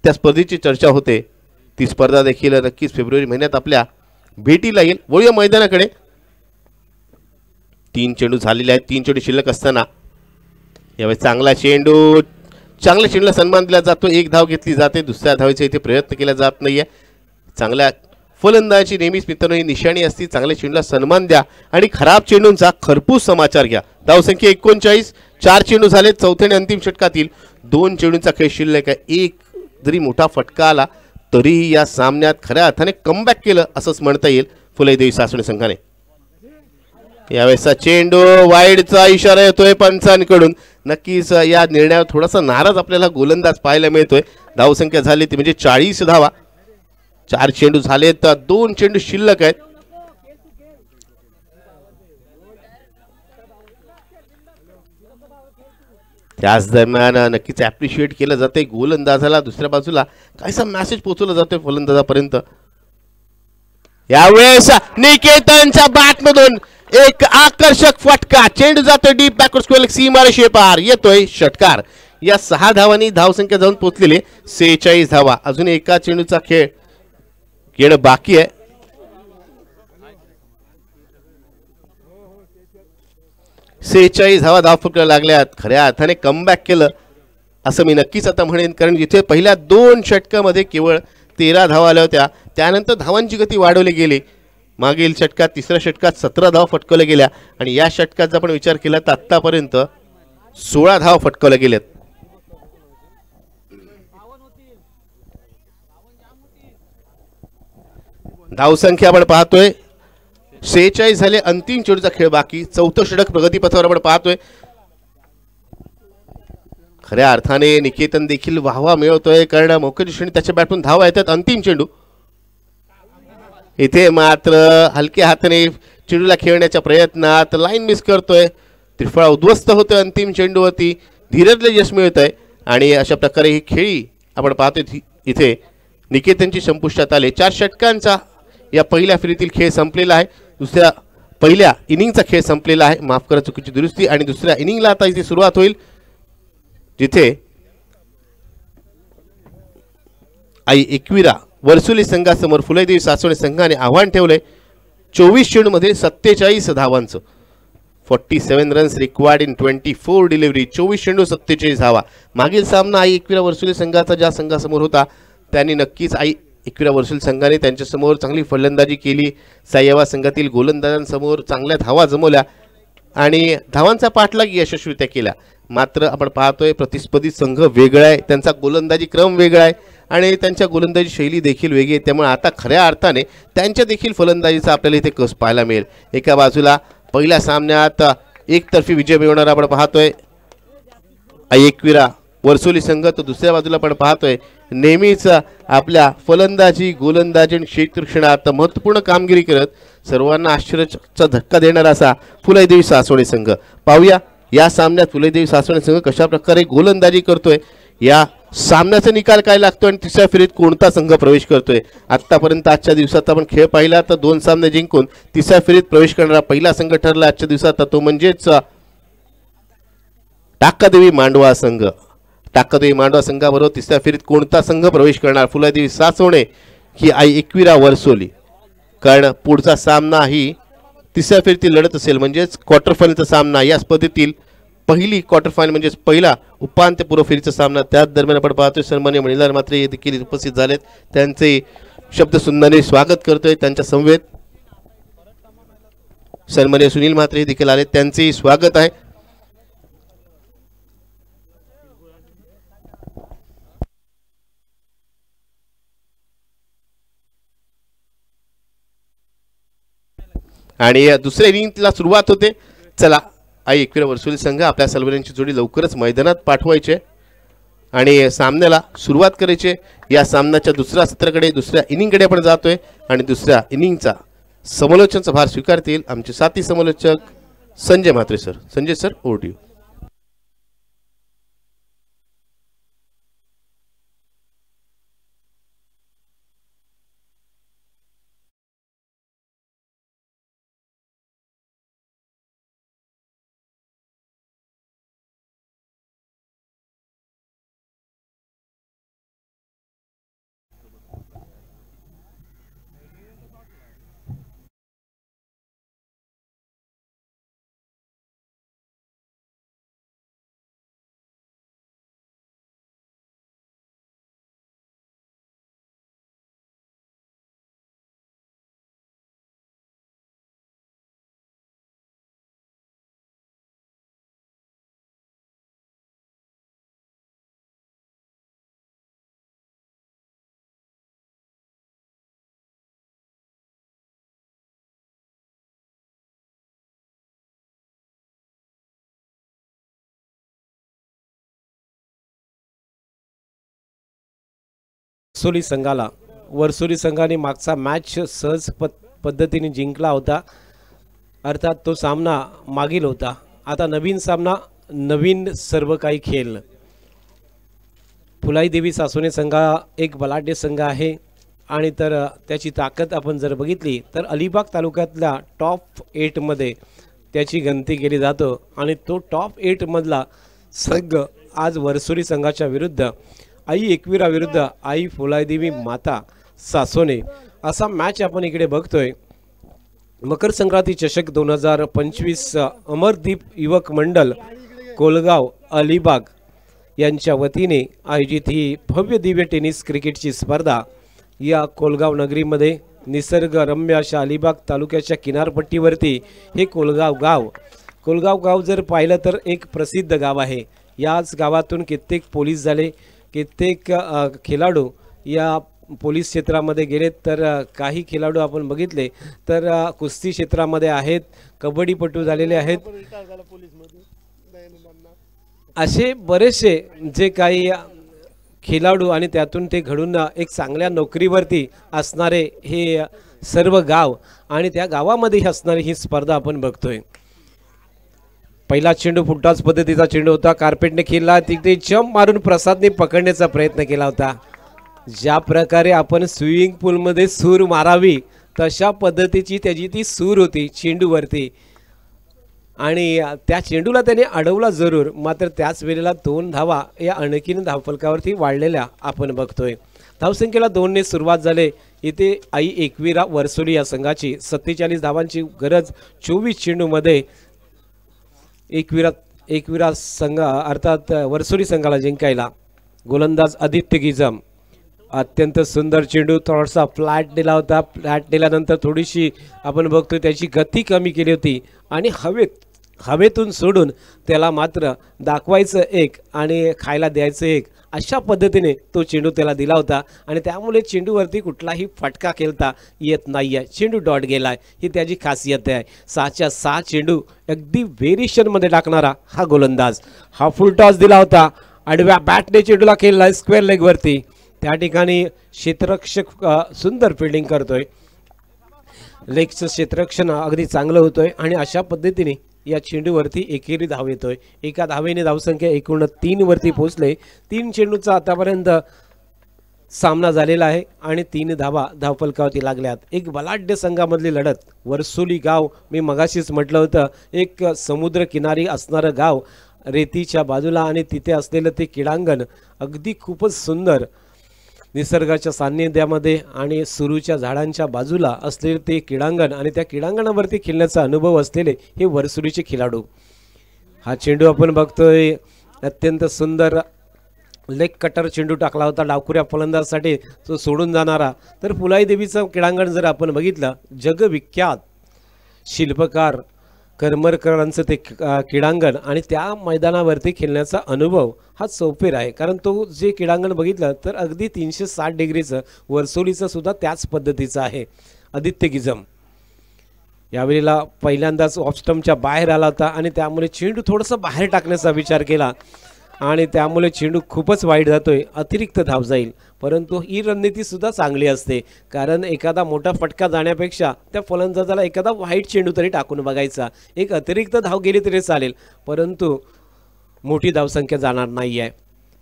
त्या स्पर्धेची चर्चा होते. ती स्पर्धा देखील नक्कीच फेब्रुवारी महिन्यात आपल्या भेटीला येईल. वळूया मैदानाकडे. 3 चेंडू झालेले आहेत, 3 चेंडू शिल्लक असताना यावेळी चांगल्या चेंडूला सन्मान दिला जातो. 1 धाव घेतली जाते. दुसऱ्या धावेचा इथे प्रयत्न केला जात नाहीये. चांगल्या फलंदाजी नेहमीच मित्रांनो ही निशाणी असती. चांगल्या चेंडूला सन्मान द्या आणि खराब चेंडूंचा खरपूस समाचार घ्या. धावसंख्या 39, 4 चेंडू झाले. चौथ्या आणि अंतिम षटकातील 2 चेंडूंचा खेळ शिल्लक आहे. एक जरी मोठा फटका आला तरीही या सामन्यात खऱ्या अर्थाने कमबॅक केलं असंच म्हणता येईल फुले देवी सासवणे संघाने. यावेळेसचा चेंडू वाईडचा इशारा येतोय पंचांकडून. नक्कीच या निर्णयावर थोडासा नाराज आपल्याला गोलंदाज पाहायला मिळतोय. धावसंख्या झाली ती म्हणजे 40 धावा. 4 चेंडू झाले तर 2 चेंडू शिल्लक आहेत. त्याच दरम्यान नक्कीच ॲप्रिशिएट केलं जाते गोलंदाजाला. दुसऱ्या बाजूला काहीसा मेसेज पोहोचवला जातोय फलंदाजापर्यंत. यावेळेस निकेतनच्या बॅटमधून एक आकर्षक फटका. चेंडू जातोय डीप बॅकवर्ड स्क्वेअर सीमारे शेपार. येतोय षटकार. या 6 धावांनी धावसंख्या जाऊन पोहोचलेले 46 धावा. अजून एका चेंडूचा खेळ येणं बाकी आहे. धावा धाव फुटल्या लागल्यात. खऱ्या अर्थाने कमबॅक केलं असं मी नक्कीच आता म्हणेन, कारण जिथे पहिल्या 2 षटकामध्ये केवळ 13 धावा आल्या होत्या, त्यानंतर धावांची गती वाढवली गेली. मागील षटकात 3ऱ्या षटकात 17 धावा फटकवल्या गेल्या आणि या षटकात जर आपण विचार केला तर आतापर्यंत 16 धावा फटकवल्या गेल्यात. धावसंख्या आपण पाहतोय 46 झाले. अंतिम चेंडूचा खेळ बाकी. 4थं षटक प्रगतीपथावर आपण पाहतोय. खऱ्या अर्थाने निकेतन देखील वाहवा मिळवतोय, कारण मोकळी श्रेणी त्याच्या बॅटमधून धावा येतात. अंतिम चेंडू इथे मात्र हलक्या हाताने चेंडूला खेळण्याच्या प्रयत्नात लाईन मिस करतोय. त्रिफळा उद्ध्वस्त होतोय. अंतिम चेंडूवरती धीरजला यश मिळतंय आणि अशा प्रकारे ही खेळी आपण पाहतोय इथे निकेतनची संपुष्टात आले. 4 षटकांचा या पहिल्या फेरीतील खेळ संपलेला आहे. पहिल्या इनिंगचा खेळ संपलेला आहे. माफ करा चुकीची दुरुस्ती. आणि दुसऱ्या इनिंगला आता इथे सुरुवात होईल, जिथे आई एकविरा वर्सुली संघासमोर फुलेदेवी सासवणे संघाने आव्हान ठेवले 24 चेंडूमध्ये 47 धावांचं. 47 रन्स रिक्वायर्ड इन 24 डिलिव्हरी. 24 चेंडू 47 धावा. मागील सामना आई एकविरा वर्सुली संघाचा ज्या संघासमोर होता त्यांनी नक्कीच आई एकविरा वर्सुली संघाने त्यांच्यासमोर चांगली फलंदाजी केली. सायवा संघातील गोलंदाजांसमोर चांगल्या धावा जमवल्या आणि धावांचा पाठलाग यशस्वीरित्या केला. मात्र आपण पाहतोय प्रतिस्पर्धी संघ वेगळा आहे, त्यांचा गोलंदाजी क्रम वेगळा आहे आणि त्यांच्या गोलंदाजी शैली देखील वेगळी आहे. त्यामुळे आता खऱ्या अर्थाने त्यांच्या देखील फलंदाजीचा आपल्याला इथे कस पाहायला मिळेल. एका बाजूला पहिल्या सामन्यात एकतर्फी विजय मिळवणारा आपण पाहतोय आई एकविरा वर्सोली संघ, तर दुसऱ्या बाजूला आपण पाहतोय नेहमीच आपल्या फलंदाजी गोलंदाजी आणि क्षेत्ररक्षणात महत्त्वपूर्ण कामगिरी करत सर्वांना आश्चर्याचा धक्का देणारा असा फुलेदेवी सासवणे संघ. पाहूया या सामन्यात फुलेदेवी सासवणे संघ कशा प्रकारे गोलंदाजी करतोय, या सामन्याचा निकाल काय लागतोय आणि तिसऱ्या फेरीत कोणता संघ प्रवेश करतोय. आतापर्यंत आजच्या दिवसात आपण खेळ पाहिला तर 2 सामने जिंकून तिसऱ्या फेरीत प्रवेश करणारा पहिला संघ ठरला आजच्या दिवसात, तो म्हणजेच टाकादेवी मांडवा संघ. टाकादेवी मांडवा संघाबरोबर तिसऱ्या फेरीत कोणता संघ प्रवेश करणार, फुलेदेवी सासवणे की आई एकविरा वर्सोली. कारण पुढचा सामना ही तिसऱ्या फेरीतील लढत असेल, म्हणजेच क्वार्टर फायनलचा सामना. या स्पर्धेतील पहिली क्वार्टर फायनल म्हणजेच पहिला उपांत्यपूर्व फेरीचा सामना. त्याच दरम्यान आपण पाहतोय सन्माननीय मणिलाल मात्रे हे देखील उपस्थित झालेत. त्यांचे शब्द सुंदरने स्वागत करतोय. त्यांच्या समवेत सन्माननीय सुनील म्हात्रे हे देखील आले, त्यांचेही स्वागत आहे. आणि दुसऱ्या इनिंगला सुरुवात होते. चला आई एकविरा वर्सोली संघ आपल्या सर्वांची जोडी लवकरच मैदानात पाठवायचे आणि सामन्याला सुरुवात करायचे. या सामन्याच्या दुसऱ्या सत्राकडे दुसऱ्या इनिंगकडे आपण जातोय आणि दुसऱ्या इनिंगचा समालोचनाचा भार स्वीकारतील आमचे साथी समालोचक Sanjay Mhatre sir. Sanjay sir, over to you. Varsoli संघाने मागचा मॅच सहज पद्धतीने जिंकला होता. अर्थात तो सामना मागील होता. आता नवीन सामना, नवीन सर्व काही खेळ. फुलाई देवी सासोने संघ एक बलाढ्य संघ आहे आणि तर त्याची ताकद आपण जर बघितली तर अलिबाग तालुक्यातल्या टॉप 8 मध्ये त्याची गणती केली जातो आणि तो टॉप 8 मधला संघ आज वर्सोली संघाच्या विरुद्ध आई एकविरा विरुद्ध आई फुलाईदेवी माता सासोने असा मॅच आपण इकडे बघतोय. मकर संक्रांती चषक 2025 अमरदीप युवक मंडल कोलगाव अलिबाग यांच्या वतीने आयोजित ही भव्य दिव्य टेनिस क्रिकेटची स्पर्धा या कोलगाव नगरीमध्ये निसर्गरम्य अशा अलिबाग तालुक्याच्या किनारपट्टीवरती हे कोलगाव गाव जर पाहिलं तर एक प्रसिद्ध गाव आहे. याच गावातून कित्येक पोलीस झाले, कित्येक खेळाडू या पोलीस क्षेत्रामध्ये गेलेत, तर काही खेळाडू आपण बघितले तर कुस्ती क्षेत्रामध्ये आहेत, कबड्डीपटू झालेले आहेत. असे बरेचसे जे काही खेळाडू आणि त्यातून ते घडून एक चांगल्या नोकरीवरती असणारे हे सर्व गाव आणि त्या गावामध्ये असणारी ही स्पर्धा आपण बघतोय. पहिला चेंडू फुटटॉस पद्धतीचा चेंडू होता, कार्पेटने खेळला, तिथे जंप मारून प्रसादने पकडण्याचा प्रयत्न केला होता. ज्या प्रकारे आपण स्विमिंग पूलमध्ये सूर मारावी तशा पद्धतीची त्याची ती सूर होती चेंडूवरती आणि त्या चेंडूला त्याने अडवला जरूर, मात्र त्याच वेळेला 2 धावा या आणखीन धावफलकावरती वाढलेल्या आपण बघतोय. धावसंख्येला 2 ने सुरुवात झाले. इथे आई एकविरा वर्सोली या संघाची 47 धावांची गरज 24 चेंडूमध्ये एकविरा संघ अर्थात वर्सोली संघाला जिंकायला. गोलंदाज आदित्य गिजम, अत्यंत सुंदर चेंडू, थोडासा फ्लॅट दिला होता. फ्लॅट दिल्यानंतर थोडीशी आपण बघतो त्याची गती कमी केली होती आणि हवेतून सोडून त्याला मात्र दाखवायचं एक आणि खायला द्यायचं एक, अशा पद्धतीने तो चेंडू त्याला दिला होता आणि त्यामुळे चेंडूवरती कुठलाही फटका खेळता येत नाही आहे. चेंडू डॉट गेला आहे, ही त्याची खासियत आहे. 6च्या 6 चेंडू अगदी व्हेरिएशनमध्ये टाकणारा हा गोलंदाज. हा फुल टॉस दिला होता, आडव्या बॅटने चेंडूला खेळला स्क्वेअर लेगवरती. त्या ठिकाणी क्षेत्ररक्षक सुंदर फिल्डिंग करतोय, लेगचं क्षेत्ररक्षण अगदी चांगलं होतोय आणि अशा पद्धतीने या चेंडूवरती एकेरी धाव येतोय. एका धावेने धावसंख्या एकूण 3 वरती पोहोचले. 3 चेंडूचा आतापर्यंत सामना झालेला आहे आणि 3 धावा धावफलकावरती लागल्यात. एक बलाढ्य संघामधली लढत. वर्सोली गाव मी मगाशीच म्हटलं होतं, एक समुद्र किनारी असणारं गाव, रेतीच्या बाजूला आणि तिथे असलेलं ते क्रीडांगण अगदी खूपच सुंदर, निसर्गाच्या सान्निध्यामध्ये आणि सुरूच्या झाडांच्या बाजूला असलेले ते क्रीडांगण आणि त्या क्रीडांगणावरती खेळण्याचा अनुभव असलेले हे वर्सोलीचे खेळाडू. हा चेंडू आपण बघतोय, अत्यंत सुंदर लेग कटर चेंडू टाकला होता डावखुऱ्या फलंदाजासाठी, तो सोडून जाणारा. तर फुलाई देवीचं क्रीडांगण जर आपण बघितलं, जगविख्यात शिल्पकार करमरकरांचं ते क्रीडांगण आणि त्या मैदानावरती खेळण्याचा अनुभव हा चौफेर आहे. कारण तो जे क्रीडांगण बघितलं तर अगदी 360 डिग्रीचं वर्सोलीचं सुद्धा त्याच पद्धतीचं आहे. आदित्य गिजम यावेळेला पहिल्यांदाच ऑफस्टम्पच्या बाहेर आला होता आणि त्यामुळे चेंडू थोडंसं बाहेर टाकण्याचा विचार केला आणि त्यामुळे चेंडू खूपच वाईट जातोय, अतिरिक्त धाव जाईल. परंतु ही रणनीती सुद्धा चांगली असते, कारण एखादा मोठा फटका जाण्यापेक्षा त्या फलंदाजाला एखादा वाईट चेंडू तरी टाकून बघायचा. एक अतिरिक्त धाव गेली तरी चालेल, परंतु मोठी धावसंख्या जाणार नाही आहे.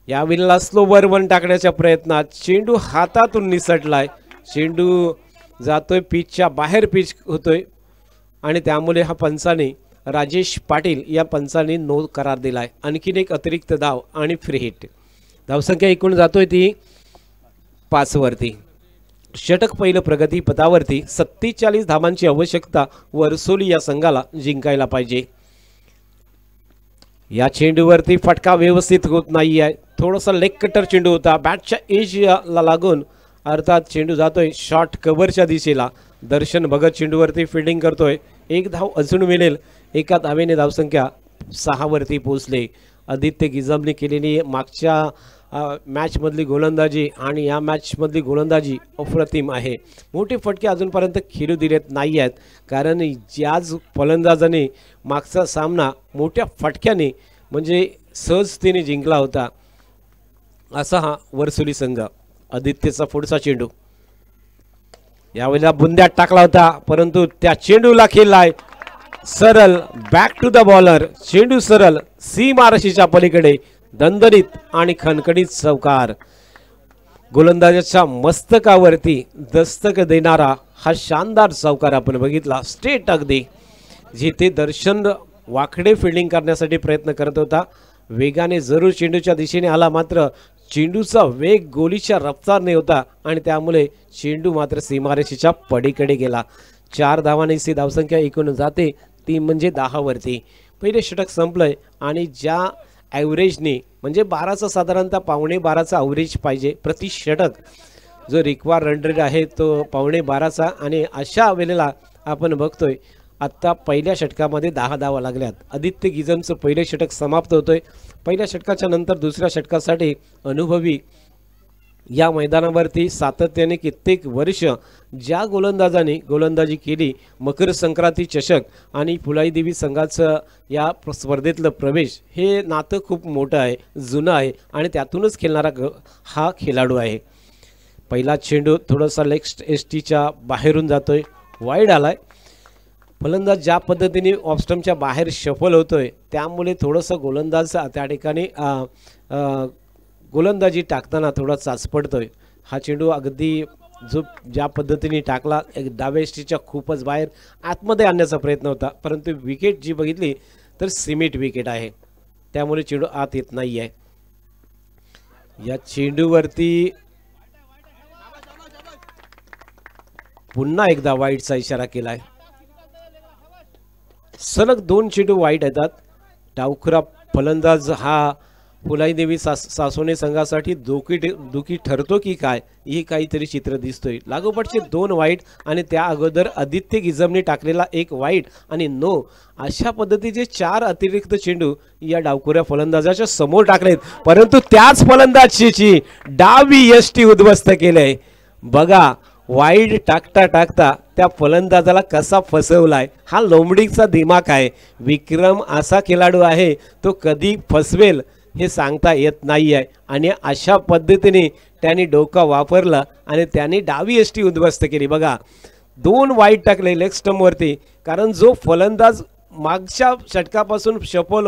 यावेळेला स्लोवर वन टाकण्याच्या प्रयत्नात चेंडू हातातून निसटलाय. चेंडू जातोय पिचच्या बाहेर, पिच होतोय आणि त्यामुळे हा पंचाने राजेश पाटील या पंचाने नो करार दिलाय. आणखीन एक अतिरिक्त धाव आणि फ्री हिट. धावसंख्या एकूण जातोय ती 5 वरती. षटक पहिलं प्रगती पथावरती. 47 धावांची आवश्यकता वर्सोली या संघाला जिंकायला पाहिजे. या चेंडूवरती फटका व्यवस्थित होत नाही आहे. थोडासा लेग कटर चेंडू होता, बॅटच्या एजला लागून, अर्थात चेंडू जातोय शॉर्ट कव्हरच्या दिशेला. दर्शन भगत चेंडूवरती फिल्डिंग करतोय. एक धाव अजून मिळेल. एका धावेने धावसंख्या 6 वरती पोहोचले. आदित्य गिजामने केलेली मागच्या मॅचमधली गोलंदाजी आणि या मॅचमधली गोलंदाजी अप्रतिम आहे. मोठे फटके अजूनपर्यंत खेळू दिलेत नाही आहेत, कारण ज्याच फलंदाजाने मागचा सामना मोठ्या फटक्याने म्हणजे सहजतेने जिंकला होता असा हा वर्सोली संघ. आदित्यचा पुढचा चेंडू यावेळेला बुंद्यात टाकला होता, परंतु त्या चेंडूला खेळलाय सरळ बॅक टू द बॉलर. चेंडू सरळ सीमारेषेच्या पलीकडे दणदणीत आणि खणखणीत चौकार. गोलंदाजाच्या मस्तकावरती दस्तक देणारा हा शानदार चौकार आपण बघितला. स्ट्रेट अगदी, जिथे दर्शन वाकडे फिल्डिंग करण्यासाठी प्रयत्न करत होता. वेगाने जरूर चेंडूच्या दिशेने आला, मात्र चेंडूचा वेग गोलीच्या रफ्तारने होता आणि त्यामुळे चेंडू मात्र सीमारेषेच्या पलीकडे गेला. 4 धावांची धावसंख्या एकूण जाते ती म्हणजे 10 वरती. पहिले षटक संपलंय आणि ज्या ॲव्हरेजने म्हणजे 12चा साधारणतः 12.5चा ॲव्हरेज पाहिजे प्रति षटक. जो रिक्वायर रन रेट आहे तो 12.5चा आणि अशा वेळेला आपण बघतोय आत्ता पहिल्या षटकामध्ये 10 धावा लागल्यात. आदित्य गिजमचं पहिले षटक समाप्त होतोय. पहिल्या षटकाच्या नंतर दुसऱ्या षटकासाठी अनुभवी या मैदानावरती सातत्याने कित्येक वर्ष ज्या गोलंदाजाने गोलंदाजी केली, मकर संक्रांती चषक आणि फुलाई देवी संघाचं या स्पर्धेतलं प्रवेश, हे नातं खूप मोठं आहे, जुनं आहे आणि त्यातूनच खेळणारा हा खेळाडू आहे. पहिला चेंडू थोडासा लेग एसटीच्या बाहेरून जातोय, वाईड आलाय. फलंदाज ज्या पद्धतीने ऑफस्टम्पच्या बाहेर शफल होतोय त्यामुळे थोडंसं गोलंदाज त्या ठिकाणी गोलंदाजी टाकताना थोडा चाच पडतोय. हा चेंडू अगदी जो ज्या पद्धतीने टाकला एक डाव्या एसटीच्या खूपच बाहेर आतमध्ये आणण्याचा प्रयत्न होता, परंतु विकेट जी बघितली तर सिमेंट विकेट आहे, त्यामुळे चेंडू आत येत नाही आहे. या चेंडूवरती पुन्हा एकदा वाईडचा इशारा केलाय. सलग 2 चेंडू वाईट येतात. डावखुरा फलंदाज हा फुलाई देवी सासोने संघासाठी दुखी ठरतो की काय, ही काहीतरी चित्र दिसतोय. लागोपाठचे 2 वाईट आणि त्या अगोदर आदित्य गिजमने टाकलेला 1 वाईट आणि नो, अशा पद्धतीचे 4 अतिरिक्त चेंडू या डावखुऱ्या फलंदाजाच्या समोर टाकलेत, परंतु त्याच फलंदाजीची डावी यष्टी उद्ध्वस्त केलंय. बघा वाईड टाकता टाकता त्या फलंदाजाला कसा फसवलाय. हा लोंबडीचा दिमाग आहे. विक्रम असा खेळाडू आहे, तो कधी फसवेल हे सांगता येत नाही आहे आणि अशा पद्धतीने त्यांनी डोका वापरला आणि त्यांनी डावी यष्टी उद्ध्वस्त केली. बघा 2 वाईट टाकले लेग स्टंपवरती, कारण जो फलंदाज मागच्या षटकापासून शफल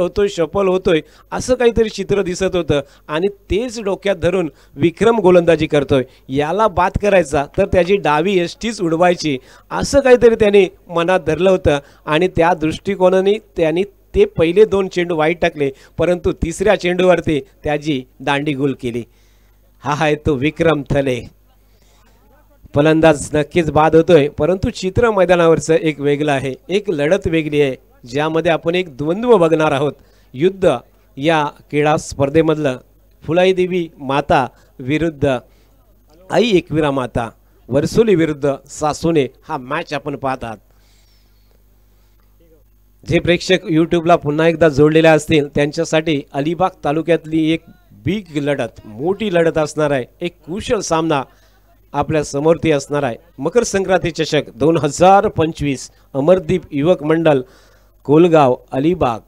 होतोय असं काहीतरी चित्र दिसत होतं आणि तेच डोक्यात धरून विक्रम गोलंदाजी करतोय. याला बाद करायचा तर त्याची डावी यष्टीच उडवायची असं काहीतरी त्यांनी मनात धरलं होतं आणि त्या दृष्टिकोनाने त्यांनी ते पहिले 2 चेंडू वाईट टाकले, परंतु तिसऱ्या चेंडूवरती त्याची दांडी गुल केली. हा आहे तो विक्रम थले. फलंदाज नक्कीच बाद होतोय, परंतु चित्र मैदानावरचं एक वेगळं आहे, एक लढत वेगळी आहे, ज्यामध्ये आपण एक द्वंद्व बघणार आहोत. युद्ध या क्रीडा स्पर्धेमधलं फुलाई देवी माता विरुद्ध आई एकविरा माता, वर्सोली विरुद्ध सासोने हा मॅच आपण पाहत आहात. जे प्रेक्षक यूट्यूबला पुन्हा एकदा जोडलेले असतील त्यांच्यासाठी अलिबाग तालुक्यातली एक बिग लढत, मोठी लढत असणार आहे. एक कुशल सामना आपल्या समोरती असणार आहे. मकर संक्रांती चषक 2025 अमरदीप युवक मंडळ कोलगाव अलिबाग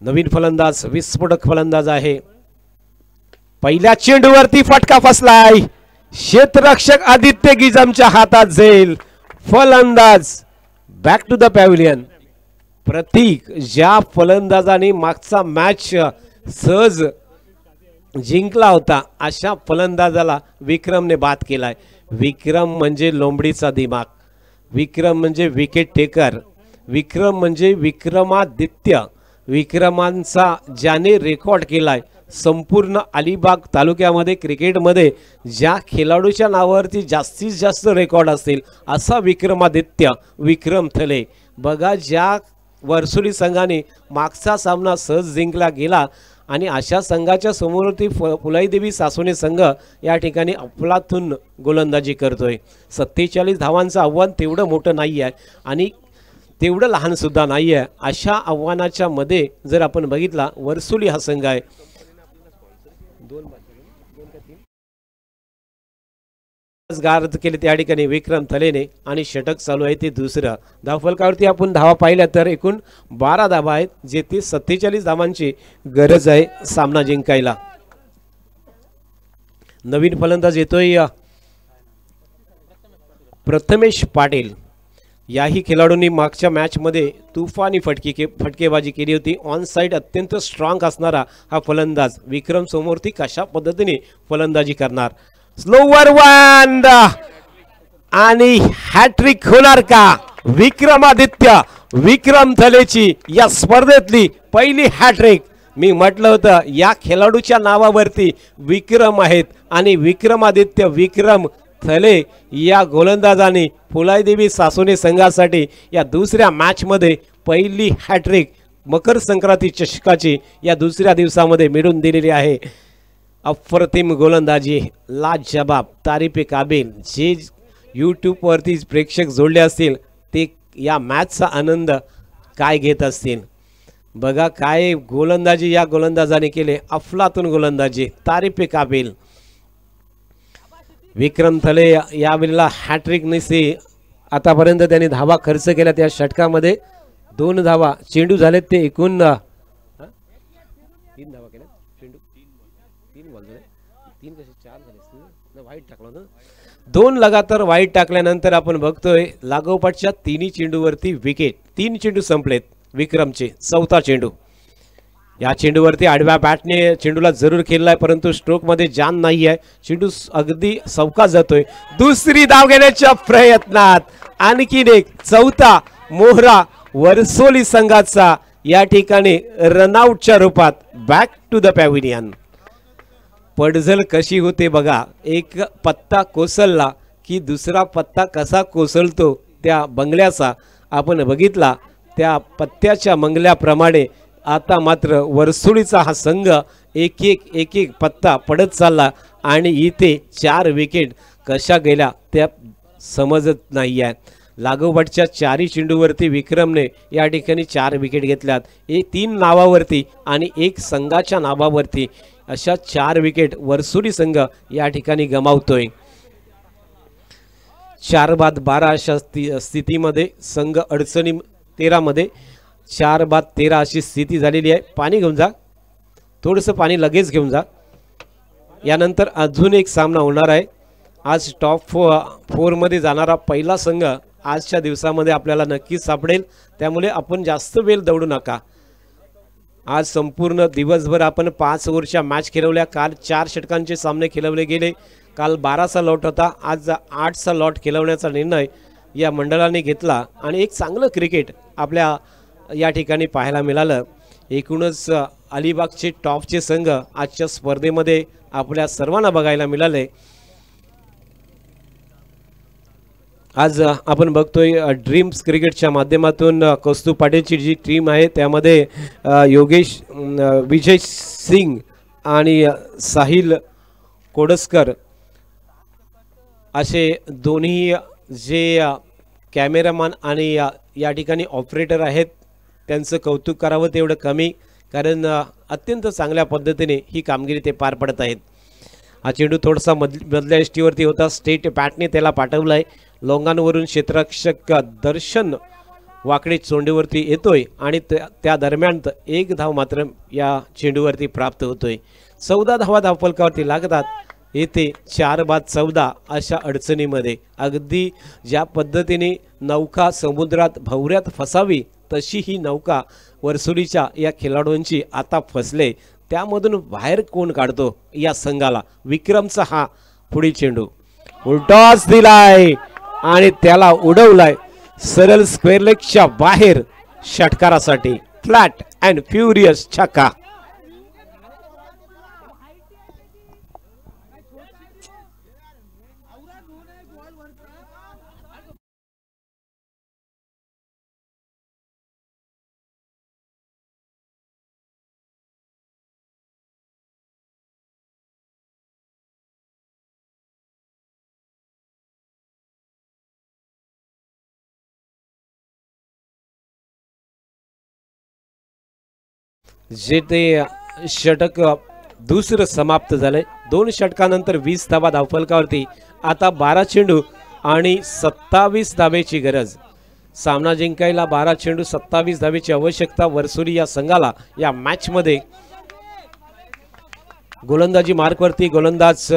नवीन फलंदाज विस्फोटक फलंदाज आहे. पहिल्या चेंडूवरती फटका फसलाय. क्षेत्ररक्षक आदित्य गिजामच्या हातात जाईल. फलंदाज बॅक टू द पॅव्हिलियन. प्रतीक ज्या फलंदाजाने मागचा मॅच सहज जिंकला होता अशा फलंदाजाला विक्रमने बाद केलाय. विक्रम म्हणजे लोंबडीचा दिमाग. विक्रम म्हणजे विकेट टेकर. विक्रम म्हणजे विक्रमादित्य. विक्रमांचा ज्याने रेकॉर्ड केलाय संपूर्ण अलिबाग तालुक्यामध्ये क्रिकेटमध्ये ज्या खेळाडूच्या नावावरती जास्तीत जास्त रेकॉर्ड असतील असा विक्रमादित्य विक्रम थले. बघा ज्या वर्सुली संघाने मागचा सामना सहज जिंकला गेला आणि अशा संघाच्या समोरती फुलाईदेवी सासोने संघ या ठिकाणी अफलातून गोलंदाजी करतोय. 47 धावांचं आव्हान तेवढं मोठं नाही आहे आणि तेवढं लहान सुद्धा नाही आहे. अशा आव्हानाच्या मध्ये जर आपण बघितला वर्सुली हा संघ आहे. गार्द केले त्या ठिकाणी विक्रम थलेने आणि षटक चालू आहे ते दुसरं. धावफलकावरती आपण धावा पाहिल्या तर एकूण 12 धावा आहेत जेथे 47 धावांची गरज आहे सामना जिंकायला. नवीन फलंदाज येतोय प्रथमेश पाटील. याही खेळाडूंनी मागच्या मॅच मध्ये तुफानी फटकेबाजी केली होती. ऑन साइड अत्यंत स्ट्रॉंग असणारा हा फलंदाज विक्रम समोरती कशा पद्धतीने फलंदाजी करणार. स्लोवर वन आणि हॅट्रिक होणार का. विक्रमादित्य विक्रम थलेची या स्पर्धेतली पहिली हॅट्रिक. मी म्हटलं होतं या खेळाडूच्या नावावरती विक्रम आहेत आणि विक्रमादित्य विक्रम थले या गोलंदाजाने फुलाईदेवी सासोने संघासाठी या दुसऱ्या मॅच मध्ये पहिली हॅट्रिक मकर संक्रांती चषकाची या दुसऱ्या दिवसामध्ये मिळवून दिलेली आहे. अप्रतिम गोलंदाजी लाजवाब तारीफे काबिल. जे यूट्यूबवरती प्रेक्षक जोडले असतील ते या मॅचचा आनंद काय घेत असतील. बघा काय गोलंदाजी या गोलंदाजाने केले. अफलातून गोलंदाजी तारीफे काबिल. विक्रम थले यावेळेला हॅट्रिक निसी आतापर्यंत त्यांनी धावा खर्च केल्या. त्या षटकामध्ये 2 धावा चेंडू झालेत ते एकूण 3 धावा केल्या. चेंडू 3 बॉल झाले. 3 कसे 4 झाले. वाईट टाकला होता. 2 लगातार वाईट टाकल्यानंतर आपण बघतोय लागोपाठच्या 3 चेंडूवरती विकेट. 3 चेंडू संपलेत विक्रमचे. 4था चेंडू. या चेंडूवरती आडव्या बॅटने चेंडूला जरूर खेळलाय परंतु स्ट्रोक मध्ये जान नाही आहे. चेंडू अगदी चौकात जातोय. दुसरी धाव घेण्याच्या प्रयत्नात आणखीन एक 4था मोहरा वर्सोली संघाचा या ठिकाणी रनआउटच्या रूपात बॅक टू द पॅव्हिलियन. पडझल कशी होते बघा. एक पत्ता कोसळला की दुसरा पत्ता कसा कोसळतो त्या बंगल्याचा आपण बघितला. त्या पत्त्याच्या मंगल्याप्रमाणे आता मात्र वर्सुलीचा हा संघ एक एक पत्ता पडत चालला आणि इथे 4 विकेट कशा गेल्या त्या समजत नाही आहे. लागोपाठच्या 4 चेंडूवरती विक्रमने या ठिकाणी 4 विकेट घेतल्यात. 3 नावावरती आणि 1 संघाच्या नावावरती अशा 4 विकेट वर्सुली संघ या ठिकाणी गमावतोय. 4-12 अशा स्थितीमध्ये संघ अडचणी 13 मध्ये 4-13 अशी स्थिती झालेली आहे. पाणी घेऊन जा. थोडंसं पाणी लगेच घेऊन जा. यानंतर अजून एक सामना होणार आहे. आज टॉप 4 मध्ये जाणारा पहिला संघ आजच्या दिवसामध्ये आपल्याला नक्कीच सापडेल. त्यामुळे आपण जास्त वेळ दौडू नका. आज संपूर्ण दिवसभर आपण 5 ओव्हरच्या मॅच खेळवल्या. काल 4 षटकांचे सामने खेळवले गेले. काल 12चा लॉट होता. आज 8चा लॉट खेळवण्याचा निर्णय या मंडळाने घेतला आणि एक चांगलं क्रिकेट आपल्या या ठिकाणी पाहायला मिळालं. एकूणच अलिबागचे टॉपचे संघ आजच्या स्पर्धेमध्ये आपल्या सर्वांना बघायला मिळाले. आज आपण बघतोय ड्रीम्स क्रिकेटच्या माध्यमातून कौस्तुभ पाटीलची जी टीम आहे त्यामध्ये योगेश विजय सिंग आणि साहिल कोडसकर असे दोन्ही जे कॅमेरामॅन आणि या ठिकाणी ऑपरेटर आहेत त्यांचं कौतुक करावं तेवढं कमी. कारण अत्यंत चांगल्या पद्धतीने ही कामगिरी ते पार पडत आहेत. हा चेंडू थोडासा मधल्या एसटीवरती होता. स्टेट बॅटने त्याला पाठवला आहे. लोंगांवरून क्षेत्ररक्षक दर्शन वाकडी चेंडूवरती येतोय आणि त्या दरम्यान एक धाव मात्र या चेंडूवरती प्राप्त होतोय. 14 धावा धावफलकावरती लागतात. येथे 4 बाद 14 अशा अडचणीमध्ये अगदी ज्या पद्धतीने नौका समुद्रात भवऱ्यात फसावी तशी ही नौका वर्सुलीच्या या खेळाडूंची आता फसले. त्यामधून बाहेर कोण काढतो या संघाला. विक्रमचा हा पुढील चेंडू उलटॉस दिलाय आणि त्याला उडवलाय सरळ स्क्वेअर लेगच्या बाहेर षटकारासाठी. फ्लॅट अँड फ्युरियस छक्का. जे ते षटक दुसरं समाप्त झालंय. 2 षटकानंतर 20 धावा धावफलकावरती. आता 12 चेंडू आणि 27 धावेची गरज. सामना जिंकायला 12 चेंडू 27 धावेची आवश्यकता वर्सुली या संघाला. या मॅच मध्ये गोलंदाजी मार्कवरती गोलंदाज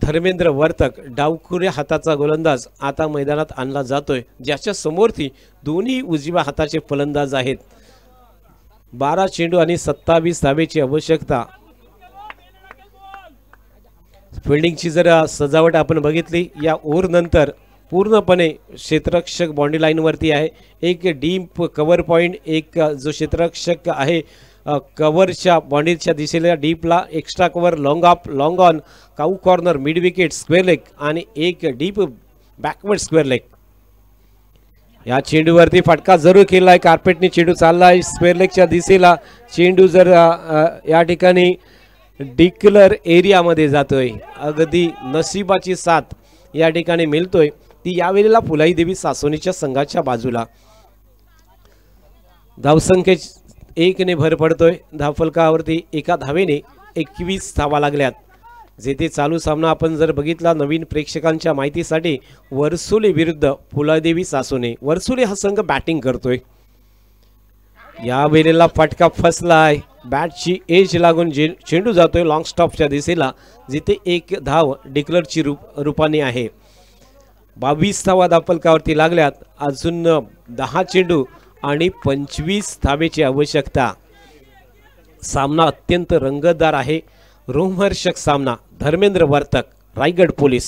धर्मेंद्र वर्तक डावखुऱ्या हाताचा गोलंदाज आता मैदानात आणला जातोय, ज्याच्या समोरती दोन्ही उजव्या हाताचे फलंदाज आहेत. 12 चेंडू आणि 27 धावेची आवश्यकता. फिल्डिंगची जर सजावट आपण बघितली या ओव्हर नंतर पूर्णपणे क्षेत्ररक्षक बाउंड्री लाईन वरती आहे. एक डीप कव्हर पॉइंट, एक जो क्षेत्ररक्षक आहे कव्हरच्या बाउंड्रीच्या दिशेला डीपला, extra cover, long off, long on, cow corner, mid wicket, square leg आणि एक डीप बॅकवर्ड स्क्वेअर लेग. या चेंडूवरती फटका जरूर केलाय. कार्पेटने चेंडू चाललाय स्क्वेअर लेगच्या दिशेला. चेंडू जर या ठिकाणी डिक्लर एरियामध्ये जातोय. अगदी नशिबाची साथ या ठिकाणी मिळतोय ती यावेळेला फुलाई देवी सासोनीच्या संघाच्या बाजूला. धावसंख्ये 1 ने भर पडतोय. धावफलकावरती एका धावेने 21 धावा लागल्यात. जेथे चालू सामना आपण जर बघितला नवीन प्रेक्षकांच्या माहितीसाठी वर्सुली विरुद्ध फुलादेवी सासोने. वर्सुली हा संघ बॅटिंग करतोय. या वेळेला फटका फसलाय. बॅटची एज लागून चेंडू जातोय लॉंग स्टॉपच्या दिशेला, जिथे एक धाव डिक्लरची रूपाने आहे. 22 धावा धावफलकावरती लागल्यात. अजून 10 चेंडू आणि 25 धावेची आवश्यकता. सामना अत्यंत रंगतदार आहे. रोमहर्षक सामना. धर्मेंद्र वर्तक, रायगड पोलीस.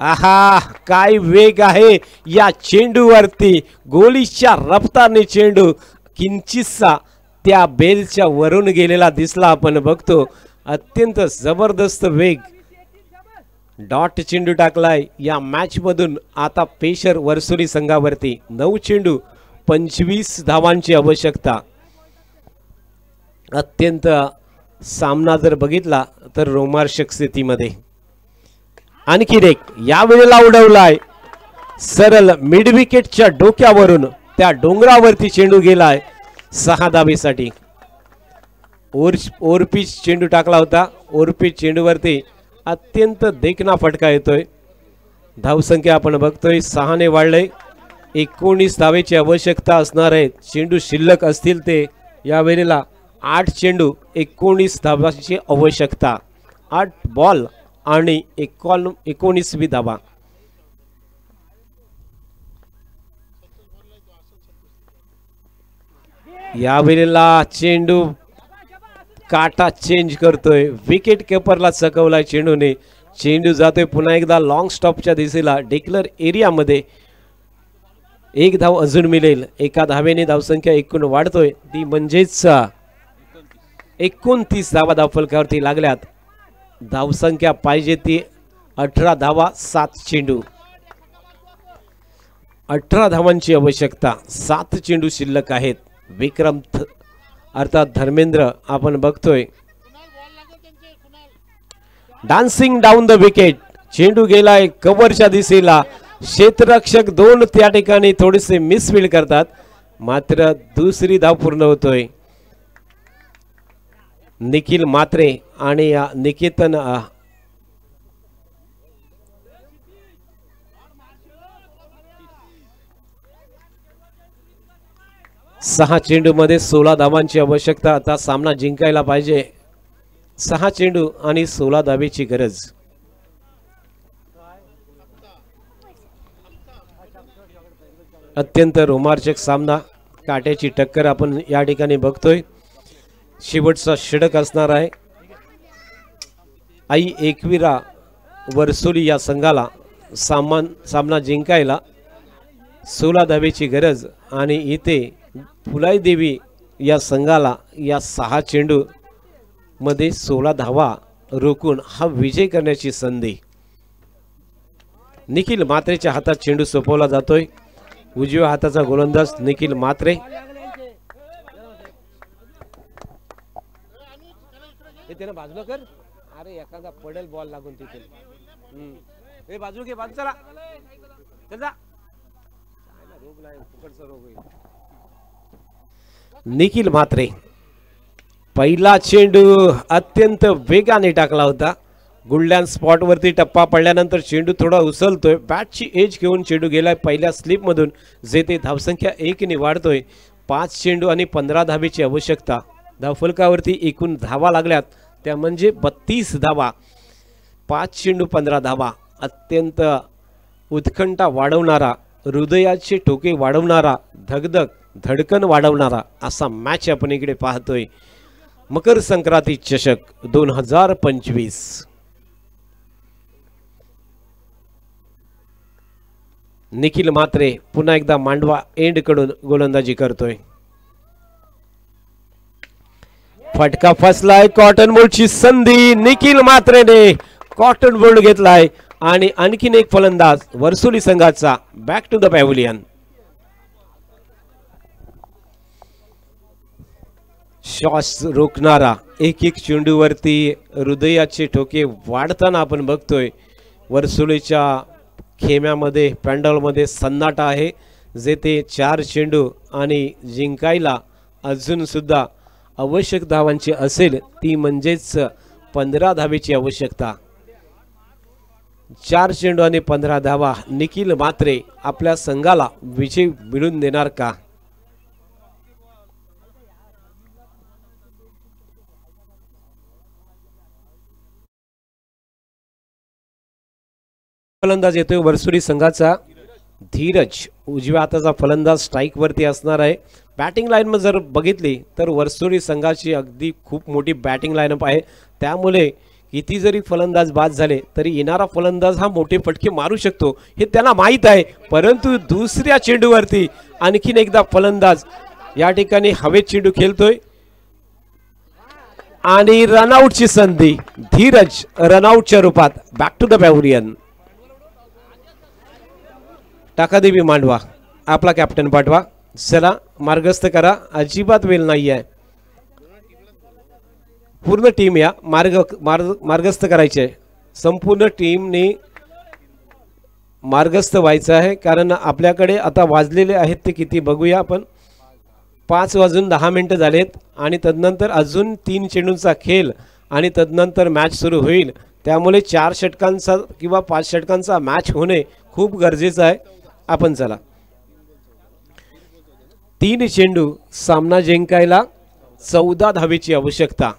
आहा, काय वेग आहे या चेंडूवरती. गोलीच्या रफ्तारने चेंडू किंचितसा त्या बेलच्या वरून गेलेला दिसला. आपण बघतो अत्यंत जबरदस्त वेग. डॉट चेंडू टाकलाय या मॅच मधून. आता पेशर वर्सुली संघावरती 9 चेंडू 25 धावांची आवश्यकता. अत्यंत सामना जर बघितला तर रोमांचक स्थितीमध्ये. आणखी एक या वेळेला उडवलाय सरळ मिड विकेटच्या डोक्यावरून. त्या डोंगरावरती चेंडू गेलाय 6 धावेसाठी. ओरपीच चेंडू टाकला होता. ओरपीच चेंडूवरती अत्यंत देखणा फटका येतोय. धावसंख्या आपण बघतोय 6 ने वाढले. 19 धावेची आवश्यकता असणार आहे. चेंडू शिल्लक असतील ते या वेळेला 8 चेंडू 19 धावांची आवश्यकता. 8 बॉल आणि 19 धावा. या वेळेला चेंडू काटा चेंज करतोय. विकेट किपरला चकवलाय चेंडूने. चेंडू जातोय पुन्हा एकदा लॉंग स्टॉपच्या दिशेला डिक्लेअर एरियामध्ये. 1 धाव अजून मिळेल. एका धावेने धावसंख्या एकूण वाढतोय. ती म्हणजेच 29 धावा धावफलकावरती लागल्यात. धावसंख्या पाहिजे ती 18 धावा 7 चेंडू. 18 धावांची आवश्यकता. 7 चेंडू शिल्लक आहेत. विक्रम अर्थात धर्मेंद्र आपण बघतोय डान्सिंग डाऊन द विकेट. चेंडू गेलाय कव्हरच्या दिशेला. क्षेत्ररक्षक 2 त्या ठिकाणी थोडेसे मिसफील्ड करतात, मात्र दुसरी धाव पूर्ण होतोय. निखिल मात्रे आणि निकेतन 6 चेंडूमध्ये 16 धावांची आवश्यकता. आता सामना जिंकायला पाहिजे. 6 चेंडू आणि 16 धावेची गरज. अत्यंत रोमांचक सामना, काट्याची टक्कर आपण या ठिकाणी बघतोय. शेवटचा षटक असणार आहे. आई एकविरा वर्सोली या संघाला सामना जिंकायला 16 धावेची गरज आणि इथे फुलाई देवी या संघाला या 6 चेंडू मध्ये 16 धावा रोखून हा विजय करण्याची संधी. निखिल मात्रेच्या हातात चेंडू सोपवला जातोय. उजव्या हाताचा गोलंदाज निखिल मात्रे. बाजूला कर. अरे एखादा पडेल बॉल लागून तिथे. बाजू घे, बाजू चला. निखिल मात्रे पहिला चेंडू अत्यंत वेगाने टाकला होता. गुल्डन स्पॉट वरती टप्पा पडल्यानंतर चेंडू थोडा उचलतोय. बॅटची एज घेऊन चेंडू गेलाय पहिल्या स्लिप मधून, जेथे धावसंख्या 1 ने वाढतोय. 5 चेंडू आणि 15 धावेची आवश्यकता. धावफलकावरती एकूण धावा लागल्यात त्या म्हणजे 32 धावा. 5 चेंडू 15 धावा. अत्यंत उत्कंठा वाढवणारा, हृदयाचे ठोके वाढवणारा, धगधग धडकन वाढवणारा असा मॅच आपण इकडे पाहतोय. मकर संक्रांती चषक 2025. निखिल मात्रे पुन्हा एकदा मांडवा एंड कडून गोलंदाजी करतोय. फटका फसलाय. कॉटन बोल्टची संधी. निखिल मात्रेने कॉटन बोल्ट घेतलाय आणि आणखीन एक फलंदाज वर्सोली संघाचा back to the pavilion. Shots रोखणारा, एक एक चेंडूवरती हृदयाचे ठोके वाढताना आपण बघतोय. वर्सोलीच्या खेम्यामध्ये, पॅन्डलमध्ये सन्नाटा आहे. जेथे 4 चेंडू आणि जिंकायला अजून सुद्धा आवश्यक धावांची असेल ती म्हणजेच 15 धावेची आवश्यकता. 4 चेंडू आणि 15 धावा. निखिल मात्रे आपल्या संघाला विजय मिळवून देणार का? फलंदाज येतोय वर्सोली संघाचा धीरज. उजव्या हाताचा फलंदाज स्ट्राइक वरती असणार आहे. बॅटिंग लाईन मध्ये जर बघितली तर वर्सोली संघाची अगदी खूप मोठी बॅटिंग लाईनअप आहे. त्यामुळे किती जरी फलंदाज बाद झाले तरी येणारा फलंदाज हा मोठे फटके मारू शकतो हे त्यांना माहीत आहे. परंतु दुसऱ्या चेंडूवरती आणखीन एकदा फलंदाज या ठिकाणी हवेत चेंडू खेळतोय आणि रनआउटची संधी. धीरज रनआउटच्या रूपात back to the pavilion. Takadevi Mandwa आपला कॅप्टन पाठवा. चला मार्गस्थ करा. अजिबात वेळ नाही आहे. पूर्ण टीम या मार्गस्थ करायचे. संपूर्ण टीमने मार्गस्थ व्हायचं आहे. कारण आपल्याकडे आता वाजलेले आहेत ते किती बघूया आपण. 5 वाजून 10 मिनिटं झालेत आणि तदनंतर अजून 3 चेंडूंचा खेळ आणि तदनंतर मॅच सुरू होईल. त्यामुळे 4 षटकांचा किंवा 5 षटकांचा मॅच होणे खूप गरजेचं आहे. आपण चला. 3 चेंडू सामना जिंकायला 14 धावेची आवश्यकता.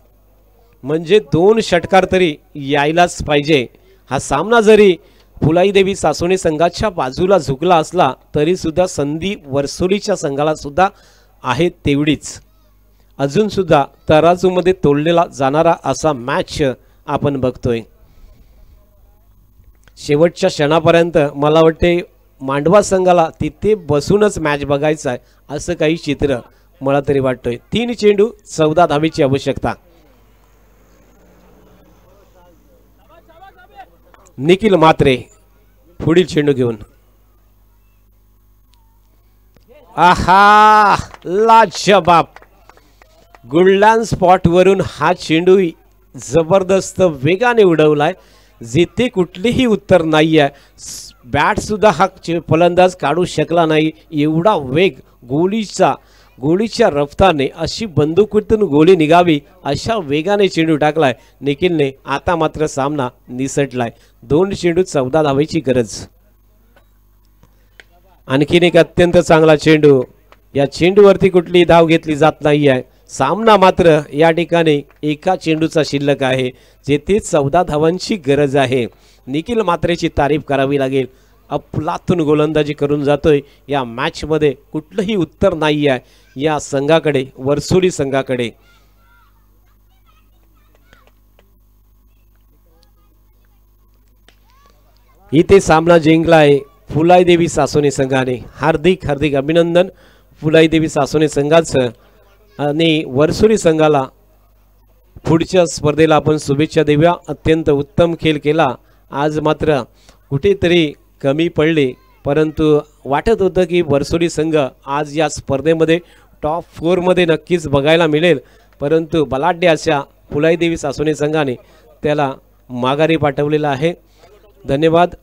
म्हणजे 2 षटकार तरी यायलाच पाहिजे. हा सामना जरी फुलाई देवी सासोने संघाच्या बाजूला झुकला असला तरी सुद्धा संधी वर्सोलीच्या संघाला सुद्धा आहे तेवढीच. अजून सुद्धा तराजूमध्ये तोडलेला जाणारा असा मॅच आपण बघतोय. शेवटच्या क्षणापर्यंत मला वाटते मांडवा संघाला तिथे बसूनच मॅच बघायचा आहे असं काही चित्र मला तरी वाटतोय. 3 चेंडू 14 धावेची आवश्यकता. निखिल मात्रे पुढील चेंडू घेऊन. आहा लाजवाब. गुल्डन स्पॉट वरून हा चेंडू जबरदस्त वेगाने उडवलाय. जिथे कुठलीही उत्तर नाही आहे. बॅट सुद्धा हा फलंदाज काढू शकला नाही. एवढा वेग गोळीच्या रफ्ताने अशी बंदुकीतून गोळी निघावी अशा वेगाने चेंडू टाकलाय निखिलने. आता मात्र सामना निसटलाय. 2 चेंडू 14 धावेची गरज. आणखीन एक अत्यंत चांगला चेंडू या चेंडूवरती कुठली धाव घेतली जात नाही आहे। सामना मात्र या ठिकाणी एका चेंडूचा शिल्लक आहे, जेथे 14 धावांची गरज आहे। निखिल मात्रेची तारीफ करावी लागेल, अफलातून गोलंदाजी करून जातोय। या मॅच मध्ये कुठलंही उत्तर नाही आहे या संघाकडे, वर्सोली संघाकडे। इथे सामना जिंकलाय फुलाई देवी सासोने संघाने। हार्दिक हार्दिक अभिनंदन फुलाई देवी सासोने संघाचं आणि वर्सोली संघाला पुढच्या स्पर्धेला आपण शुभेच्छा देऊया। अत्यंत उत्तम खेळ केला, आज मात्र कुठेतरी कमी पडले, परंतु वाटत होतं की वर्सोली संघ आज या स्पर्धेमध्ये टॉप 4 मध्ये नक्कीच बघायला मिळेल, परंतु बलाढ्य अशा फुलाई देवी सासोने संघाने त्याला माघारी पाठवलेला आहे। धन्यवाद।